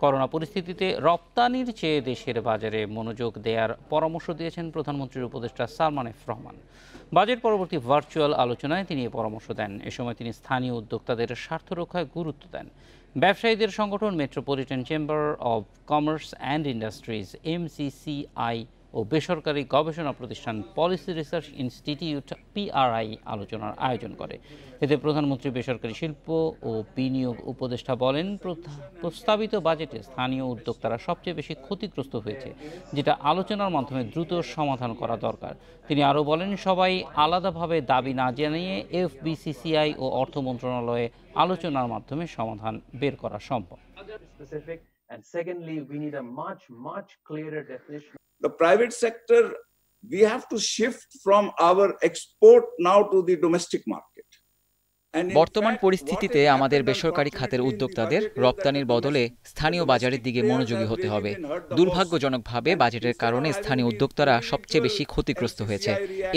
Corona পরিস্থিতিতে রপ্তানির চেয়ে দেশের বাজারে মনোযোগ দেওয়ার পরামর্শ দিয়েছেন প্রধানমন্ত্রীর উপদেষ্টা সালমান এফ রহমান। বাজেট পরবর্তী ভার্চুয়াল আলোচনায় তিনি এ পরামর্শ দেন। এ সময় তিনি স্থানীয় উদ্যোক্তাদের স্বার্থ রক্ষায় গুরুত্ব দেন। ব্যবসায়ীদের সংগঠন metropolitan chamber of commerce and industries MCCI ও বেসরকারি গবেষণা প্রতিষ্ঠান পলিসি রিসার্চ ইনস্টিটিউট PRI আলোচনার আয়োজন করে। এতে প্রধানমন্ত্রী বেসরকারি শিল্প ও বিনিয়োগ উপদেষ্টা বলেন, প্রস্তাবিত বাজেটে স্থানীয় উদ্যোক্তারা সবচেয়ে বেশি ক্ষতিগ্রস্ত হয়েছে, যেটা আলোচনার মাধ্যমে দ্রুত সমাধান করা দরকার। তিনি আরও বলেন, সবাই আলাদাভাবে দাবি না জানিয়ে FBCCI ও অর্থ মন্ত্রণালয়ে আলোচনার মাধ্যমে সমাধান বের করা সম্ভব। The private sector, we have to shift from our export now to the domestic market. বর্তমান পরিস্থিতিতে আমাদের বেসরকারি খাতের উদ্যোক্তাদের রপ্তানির বদলে স্থানীয় বাজারের দিকে মনোযোগী হতে হবে। দুর্ভাগ্যজনকভাবে বাজেটের কারণে স্থানীয় উদ্যোক্তারা সবচেয়ে বেশি ক্ষতিগ্রস্ত হয়েছে।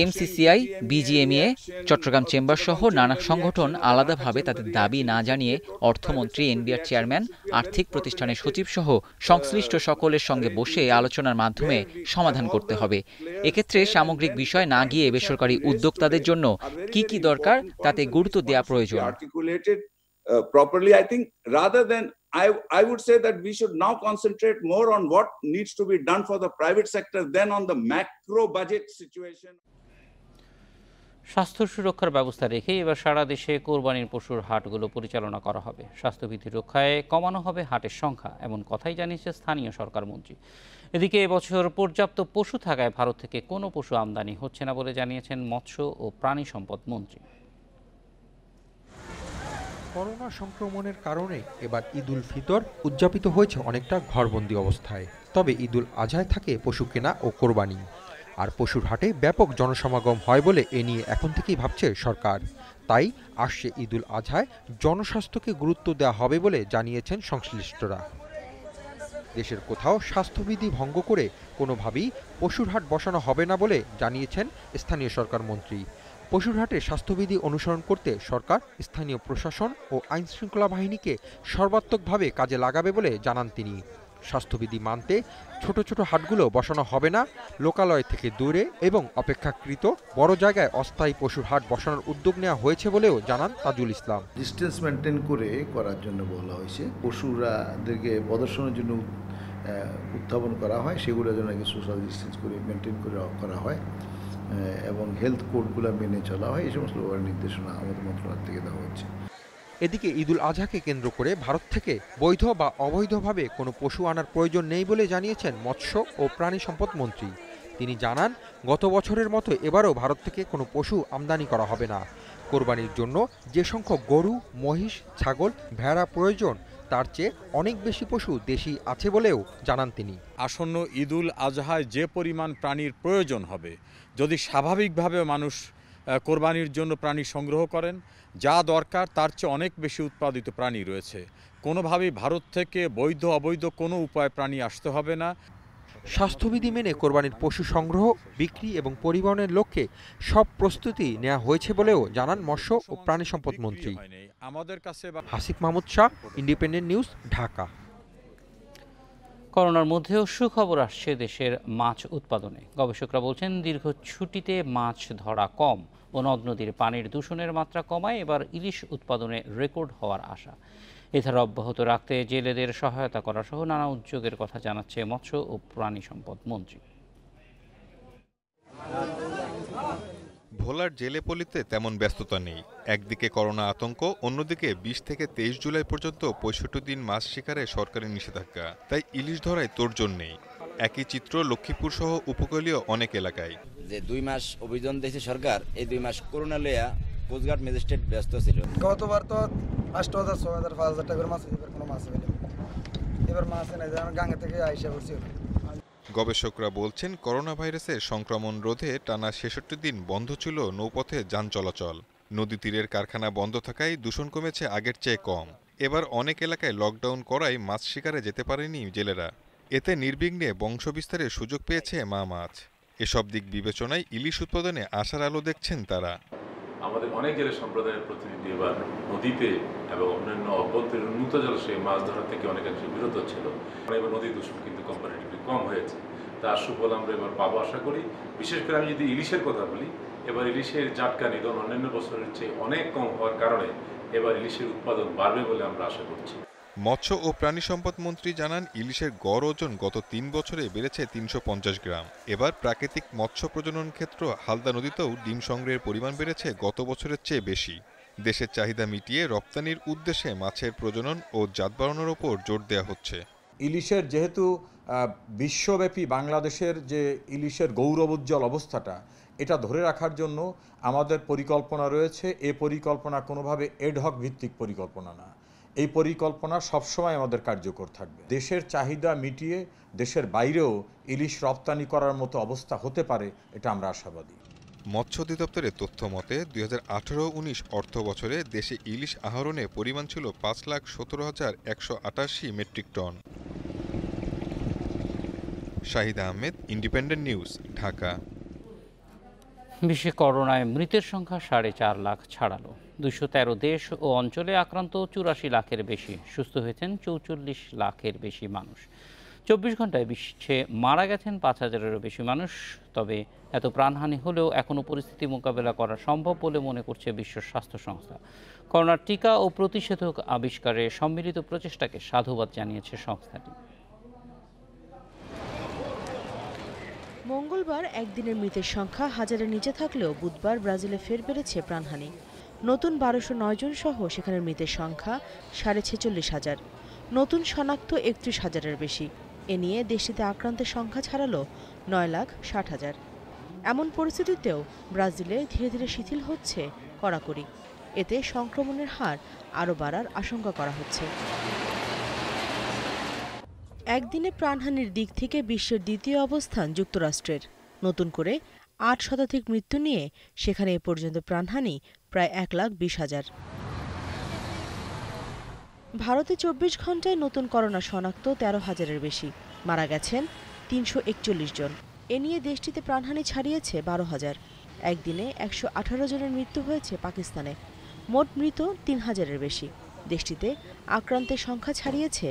MCCI, BGMEA, চট্টগ্রাম চেম্বার সহ নানা সংগঠন আলাদাভাবে তাদের দাবি না জানিয়ে অর্থমন্ত্রী, NBR চেয়ারম্যান, আর্থিক প্রতিষ্ঠানের সচিব সহ সংশ্লিষ্ট সকলের সঙ্গে বসে আলোচনার মাধ্যমে সমাধান করতে হবে। এক্ষেত্রে সামগ্রিক বিষয় না গিয়ে বেসরকারি উদ্যোক্তাদের জন্য কি কি দরকার তাতে গুরুত্ব দেওয়া প্রয়োজন। Articulated properly, I think, rather than I would say that we should now concentrate more on what needs to be done for the private sector than on the macro budget situation. স্বাস্থ্য সুরক্ষার ব্যবস্থা রেখে এবার সারা দেশে কোরবানির পশুর হাটগুলো পরিচালনা করা হবে। স্বাস্থ্যবিধি রক্ষায় কমানো হবে হাটের সংখ্যা, এমন কথাই জানিয়েছে স্থানীয় সরকার মন্ত্রী। এদিকে এবছর পর্যাপ্ত পশু থাকায় ভারত থেকে কোনো পশু আমদানি হচ্ছে না বলে জানিয়েছেন মৎস্য ও প্রাণী সম্পদ মন্ত্রী। করোনা সংক্রমণের কারণে এবার ঈদুল ফিতর উদযাপিত হয়েছে অনেকটা ঘরবন্দি অবস্থায়। তবে ঈদুল আজহায় থাকে পশু কেনা ও কোরবানি, আর পশুর হাটে ব্যাপক জনসমাগম হয় বলে এ নিয়ে এখন থেকেই ভাবছে সরকার। তাই আসছে ঈদুল আজহায় জনস্বাস্থ্যকে গুরুত্ব দেওয়া হবে বলে জানিয়েছেন সংশ্লিষ্টরা। দেশের কোথাও স্বাস্থ্যবিধি ভঙ্গ করে কোনোভাবেই পশুর হাট বসানো হবে না বলে জানিয়েছেন স্থানীয় সরকার মন্ত্রী। পশুর হাটে স্বাস্থ্যবিধি অনুসরণ করতে সরকার স্থানীয় প্রশাসন ও আইনশৃঙ্খলা বাহিনীকে সর্বাত্মকভাবে কাজে লাগাবে বলে জানান তিনি। স্বাস্থ্যবিধি মানতে ছোট ছোট হাটগুলো বসানো হবে না, লোকালয় থেকে দূরে এবং অপেক্ষাকৃত বড় জায়গায় অস্থায়ী পশুর হাট বসানোর উদ্যোগ নেওয়া হয়েছে বলেও জানান তাজুল ইসলাম। ডিস্টেন্স মেনটেন করে করার জন্য বলা হয়েছে, পশুরাদেরকে প্রদর্শনের জন্য উত্থাপন করা হয়, সেগুলোর জন্য সোশ্যাল ডিস্টেন্স করে মেনটেন করে করা হয় এবং হেলথ কোডগুলো মেনে চলা হয়। এই সমস্ত নির্দেশনা আমাদের মন্ত্রণালয় থেকে দেওয়া হচ্ছে। এদিকে ঈদুল আজহাকে কেন্দ্র করে ভারত থেকে বৈধ বা অবৈধভাবে কোনো পশু আনার প্রয়োজন নেই বলে জানিয়েছেন মৎস্য ও প্রাণী সম্পদ মন্ত্রী। তিনি জানান, গত বছরের মতো এবারও ভারত থেকে কোনো পশু আমদানি করা হবে না। কোরবানির জন্য যে সংখ্যক গরু, মহিষ, ছাগল, ভেড়া প্রয়োজন তার চেয়ে অনেক বেশি পশু দেশি আছে বলেও জানান তিনি। আসন্ন ঈদুল আজহায় যে পরিমাণ প্রাণীর প্রয়োজন হবে, যদি স্বাভাবিকভাবে মানুষ কোরবানির জন্য প্রাণী সংগ্রহ করেন, যা দরকার তার চেয়ে অনেক বেশি উৎপাদিত প্রাণী রয়েছে। কোনোভাবেই ভারত থেকে বৈধ অবৈধ কোনো উপায় প্রাণী আসতে হবে না। স্বাস্থ্যবিধি মেনে কোরবানির পশু সংগ্রহ, বিক্রি এবং পরিবহনের লক্ষ্যে সব প্রস্তুতি নেওয়া হয়েছে বলেও জানান মৎস্য ও প্রাণী সম্পদ মন্ত্রী। Hasif Mahmud Shah, independent news, Dhaka. করোনার মধ্যেও সুখবর আসছে দেশের মাছ উৎপাদনে। গবেষকরা বলছেন, দীর্ঘ ছুটিতে মাছ ধরা কম ও নদ নদীর পানির দূষণের মাত্রা কমায় এবার ইলিশ উৎপাদনে রেকর্ড হওয়ার আশা। এ ধারা অব্যাহত রাখতে জেলেদের সহায়তা করা সহ নানা উদ্যোগের কথা জানাচ্ছে মৎস্য ও প্রাণী সম্পদ মন্ত্রী। ভোলার জেলেপল্লিতে তেমন ব্যস্ততা নেই। একদিকে করোনা আতঙ্ক, অন্যদিকে 20 থেকে 23 জুলাই পর্যন্ত 65 দিন মাছ শিকারে সরকারি নিষেধাজ্ঞা, তাই ইলিশ ধরায় তোড়জোড় নেই। একই চিত্র লক্ষ্মীপুর সহ উপকূলীয় অনেক এলাকায়। যে 2 মাস অভিযান দিয়েছে সরকার, এই 2 মাস করোনা লইয়া কোস্টগার্ড ম্যাজিস্ট্রেট ব্যস্ত ছিল। গতবার তো 8,000, 6,000, 5,000 টাকার মাছ, এবার কোনো মাছ পেলাম, এবার মাছ নাই, গাঙ্গে থেকে আইসা করছি। গবেষকরা বলছেন, করোনা ভাইরাসের সংক্রমণ রোধে টানা 66 দিন বন্ধ ছিল নৌপথে যান চলাচল। নদী তীরের কারখানা বন্ধ থাকায় দূষণ কমেছে আগের চেয়ে কম। এবার অনেক এলাকায় লকডাউন করায় মাছ শিকারে যেতে পারেনি জেলেরা। এতে নির্বিঘ্নে বংশবিস্তারের সুযোগ পেয়েছে মা মাছ। এসব দিক বিবেচনায় ইলিশ উৎপাদনে আশার আলো দেখছেন তারা। আমাদের অনেক জেলে সম্প্রদায়ের প্রতিনিধি এবার নদীতে এবং অন্যান্য অভ্যন্তরীণ উন্মুক্ত জলাশয়ে মাছ ধরা থেকে অনেকাংশে বিরত ছিল। এবার নদী দূষণ কিন্তু কম্পারেটিভলি কম হয়েছে, তার সুফল আমরা এবার পাবো আশা করি। বিশেষ করে আমি যদি ইলিশের কথা বলি, এবার ইলিশের জাটকা নিধন অন্যান্য বছরের চেয়ে অনেক কম হওয়ার কারণে এবার ইলিশের উৎপাদন বাড়বে বলে আমরা আশা করছি। মৎস্য ও প্রাণী সম্পদ মন্ত্রী জানান, ইলিশের গড় ওজন গত 3 বছরে বেড়েছে 350 গ্রাম। এবার প্রাকৃতিক মৎস্য প্রজনন ক্ষেত্র হালদা নদীতেও ডিম সংগ্রহের পরিমাণ বেড়েছে গত বছরের চেয়ে বেশি। দেশের চাহিদা মিটিয়ে রপ্তানির উদ্দেশ্যে মাছের প্রজনন ও জাত বাড়ানোর ওপর জোর দেওয়া হচ্ছে। ইলিশের যেহেতু বিশ্বব্যাপী বাংলাদেশের যে ইলিশের গৌরবোজ্জ্বল অবস্থাটা, এটা ধরে রাখার জন্য আমাদের পরিকল্পনা রয়েছে। এই পরিকল্পনা কোনোভাবে এডহক ভিত্তিক পরিকল্পনা না, এই পরিকল্পনা সবসময় আমাদের কার্যকর থাকবে। দেশের চাহিদা মিটিয়ে দেশের বাইরেও ইলিশ রপ্তানি করার মতো অবস্থা হতে পারে, এটা আমরা আশাবাদী। মৎস্য অধিদপ্তরের তথ্য মতে 2018-19 অর্থ বছরে দেশে ইলিশ আহরণে পরিমাণ ছিল 5,17,188 metric ton. Shahid Ahmed, independent news, Dhaka. বিশ্বে করোনায় মৃতের সংখ্যা 4.5 লাখ ছাড়ালো। 213 দেশ ও অঞ্চলে আক্রান্ত 84 লাখের বেশি, সুস্থ হয়েছেন 44 লাখের বেশি মানুষ। 24 ঘন্টায় বিশ্বে মারা গেছেন 5,000-এরও বেশি মানুষ। তবে এত প্রাণহানি হলেও এখনও পরিস্থিতি মোকাবেলা করা সম্ভব বলে মনে করছে বিশ্ব স্বাস্থ্য সংস্থা। করোনার টিকা ও প্রতিষেধক আবিষ্কারে সম্মিলিত প্রচেষ্টাকে সাধুবাদ জানিয়েছে সংস্থাটি। মঙ্গলবার একদিনের মৃতের সংখ্যা হাজারের নিচে থাকলেও বুধবার ব্রাজিলে ফের বেড়েছে প্রাণহানি। নতুন 1209 জন সহ সেখানে মৃতের সংখ্যা 46,500। নতুন শনাক্ত 31,000-এর বেশি। এ নিয়ে দেশটিতে আক্রান্তের সংখ্যা ছাড়ালো 9,60,000। এমন পরিস্থিতিতেও ব্রাজিলে ধীরে ধীরে শিথিল হচ্ছে কড়াকড়ি। এতে সংক্রমণের হার আরও বাড়ার আশঙ্কা করা হচ্ছে। একদিনে প্রাণহানির দিক থেকে বিশ্বের দ্বিতীয় অবস্থান যুক্তরাষ্ট্রের। নতুন করে 8 শতাধিক মৃত্যু নিয়ে সেখানে এ পর্যন্ত প্রাণহানি প্রায় 1,20,000। ভারতে 24 ঘন্টায় নতুন করোনা শনাক্ত 13,000-এর বেশি, মারা গেছেন 341 জন। এ নিয়ে দেশটিতে প্রাণহানি ছাড়িয়েছে 12,000। একদিনে 118 জনের মৃত্যু হয়েছে পাকিস্তানে। মোট মৃত 3,000-এর বেশি। দেশটিতে আক্রান্তের সংখ্যা ছাড়িয়েছে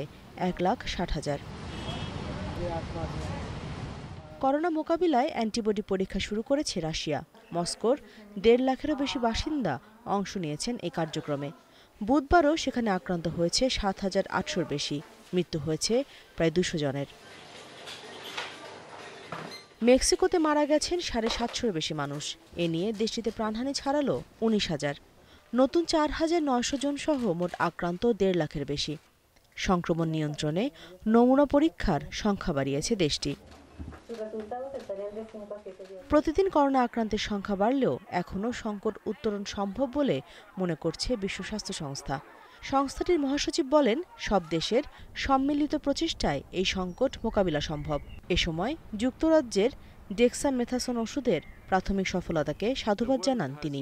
1,60,000। করোনা মোকাবিলায় অ্যান্টিবডি পরীক্ষা শুরু করেছে রাশিয়া। মস্কোর 1.5 লাখেরও বেশি বাসিন্দা অংশ নিয়েছেন এই কার্যক্রমে। বুধবারও সেখানে আক্রান্ত হয়েছে 7,800-র বেশি, মৃত্যু হয়েছে প্রায় 200 জনের। মেক্সিকোতে মারা গেছেন 750-র বেশি মানুষ। এ নিয়ে দেশটিতে প্রাণহানি ছাড়ালো 19,000। নতুন 4,900 জন সহ মোট আক্রান্ত 1.5 লাখের বেশি। সংক্রমণ নিয়ন্ত্রণে নমুনা পরীক্ষার সংখ্যা বাড়িয়েছে দেশটি। প্রতিদিন করোনা আক্রান্তের সংখ্যা বাড়লেও এখনও সংকট উত্তরণ সম্ভব বলে মনে করছে বিশ্ব স্বাস্থ্য সংস্থা। সংস্থাটির মহাসচিব বলেন, সব দেশের সম্মিলিত প্রচেষ্টায় এই সংকট মোকাবিলা সম্ভব। এ সময় যুক্তরাজ্যের ডেক্সামেথাসোন ওষুধের প্রাথমিক সফলতাকে সাধুবাদ জানান তিনি।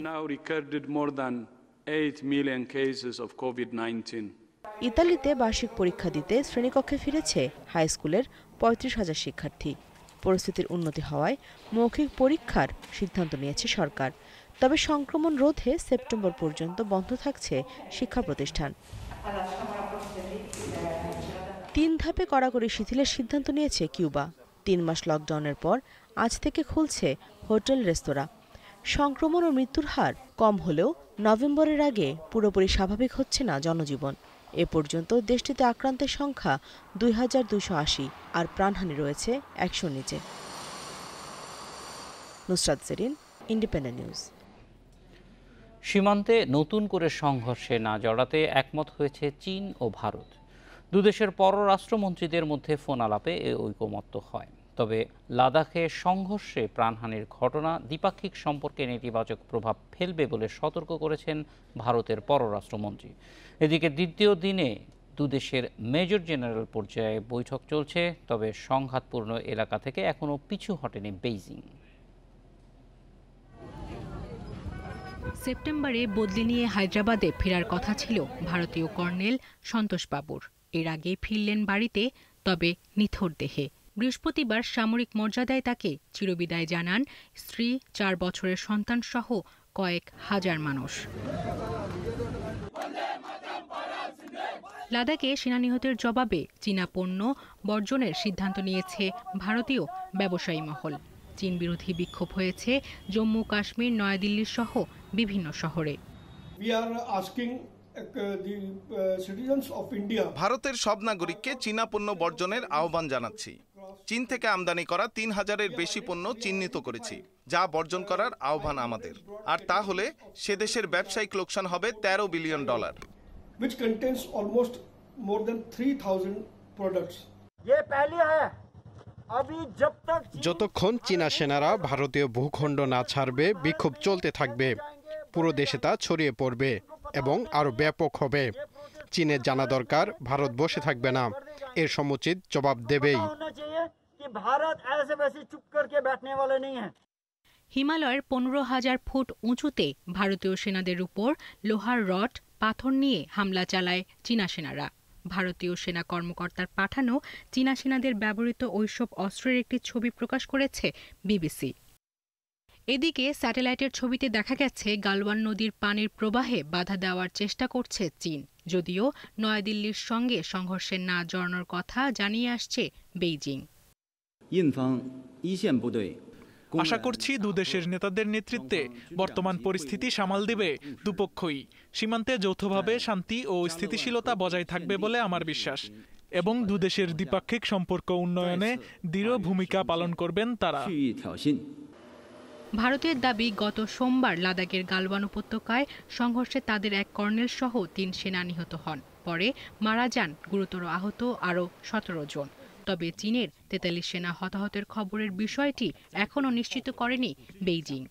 ইতালিতে বার্ষিক পরীক্ষা দিতে শ্রেণীকক্ষে ফিরেছে হাই স্কুলের 35,000 শিক্ষার্থী। পরিস্থিতির উন্নতি হওয়ায় মৌখিক পরীক্ষার সিদ্ধান্ত নিয়েছে সরকার। তবে সংক্রমণ রোধে সেপ্টেম্বর পর্যন্ত বন্ধ থাকছে শিক্ষা প্রতিষ্ঠান। 3 ধাপে কড়াকড়ি শিথিলের সিদ্ধান্ত নিয়েছে কিউবা। 3 মাস লকডাউনের পর আজ থেকে খুলছে হোটেল, রেস্তোরাঁ। সংক্রমণ ও মৃত্যুর হার কম হলেও নভেম্বরের আগে পুরোপুরি স্বাভাবিক হচ্ছে না জনজীবন। এ পর্যন্ত দেশটিতে আক্রান্তের সংখ্যা 2,280 আর প্রাণহানি রয়েছে 100-র নিচে। Nusrat Jerin, independent news. সীমান্তে নতুন করে সংঘর্ষে না জড়াতে একমত হয়েছে চীন ও ভারত। দুদেশের পররাষ্ট্রমন্ত্রীদের মধ্যে ফোন আলাপে এ ঐকমত্য হয়। তবে লাদাখে সংঘর্ষে প্রাণহানির ঘটনা দ্বিপাক্ষিক সম্পর্কে নেতিবাচক প্রভাব ফেলবে বলে সতর্ক করেছেন ভারতের পররাষ্ট্রমন্ত্রী। এদিকে দ্বিতীয় দিনে দুদেশের মেজর জেনারেল পর্যায়ে বৈঠক চলছে। তবে সংঘাতপূর্ণ এলাকা থেকে এখনও পিছু হটেনি বেইজিং। সেপ্টেম্বরে বদলি নিয়ে হায়দ্রাবাদে ফেরার কথা ছিল ভারতীয় কর্নেল সন্তোষ বাবুর। এর আগে ফিরলেন বাড়িতে, তবে নিথর দেহে। বৃহস্পতিবার সামরিক মর্যাদায় তাকে চিরবিদায় জানান স্ত্রী, 4 বছরের সন্তান সহ কয়েক হাজার মানুষ। লাদাখে সেনা নিহতের জবাবে চীনা পণ্য বর্জনের সিদ্ধান্ত নিয়েছে ভারতীয় ব্যবসায়ী মহল। চীন বিরোধী বিক্ষোভ হয়েছে জম্মু কাশ্মীর, নয়াদিল্লি সহ বিভিন্ন শহরে। ভারতের সব নাগরিককে চীনা পণ্য বর্জনের আহ্বান জানাচ্ছি। চীন থেকে আমদানি করা ৩,০০০-এর বেশি পণ্য চিহ্নিত করেছি, যা বর্জন করার আহ্বান আমাদের। আর তা হলে সে দেশের ব্যবসায়িক লোকসান হবে $13 billion, which contains almost more than 3,000 products. যতক্ষণ চীনা সেনারা ভারতীয় ভূখণ্ড না ছাড়বে বিক্ষোভ চলতে থাকবে, পুরো দেশে তা ছড়িয়ে পড়বে এবং আরো ব্যাপক হবে। চীনের জানা দরকার ভারত বসে থাকবে না, এর সমুচিত জবাব দেবেই। হিমালয়ের 15,000 ফুট উঁচুতে ভারতীয় সেনাদের উপর লোহার রড, পাথর নিয়ে হামলা চালায় চীনা সেনারা। ভারতীয় সেনা কর্মকর্তার পাঠানো চীনা সেনাদের ব্যবহৃত ওইসব অস্ত্রের একটি ছবি প্রকাশ করেছে বিবিসি। এদিকে স্যাটেলাইটের ছবিতে দেখা গেছে গালওয়ান নদীর পানির প্রবাহে বাধা দেওয়ার চেষ্টা করছে চীন, যদিও নয়াদিল্লির সঙ্গে সংঘর্ষে না জড়ানোর কথা জানিয়ে আসছে বেইজিং। আশা করছি দুদেশের নেতাদের নেতৃত্বে বর্তমান পরিস্থিতি সামাল দেবে দুপক্ষই। সীমান্তে যৌথভাবে শান্তি ও স্থিতিশীলতা বজায় থাকবে বলে আমার বিশ্বাস, এবং দুদেশের দ্বিপাক্ষিক সম্পর্ক উন্নয়নে দৃঢ় ভূমিকা পালন করবেন তারা। ভারতের দাবি, গত সোমবার লাদাখের গালওয়ান উপত্যকায় সংঘর্ষে তাদের এক কর্নেল সহ 3 সেনা নিহত হন। পরে মারা যান গুরুতর আহত আরও 17 জন। তবে চীনের 43 সেনা হতাহতের খবরের বিষয়টি এখনও নিশ্চিত করেনি বেইজিং।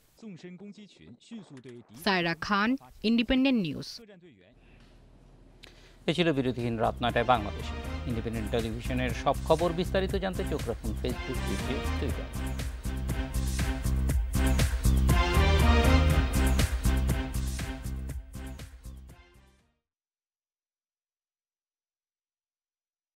সায়রা খান, ইন্ডিপেন্ডেন্ট নিউজ। এ ছিল বিরতিহীন রাত 9টায় বাংলাদেশে। ইন্ডিপেন্ডেন্ট টেলিভিশনের সব খবর বিস্তারিত জানতে চোখ রাখুন ফেসবুক, ইউটিউব, টুইটার।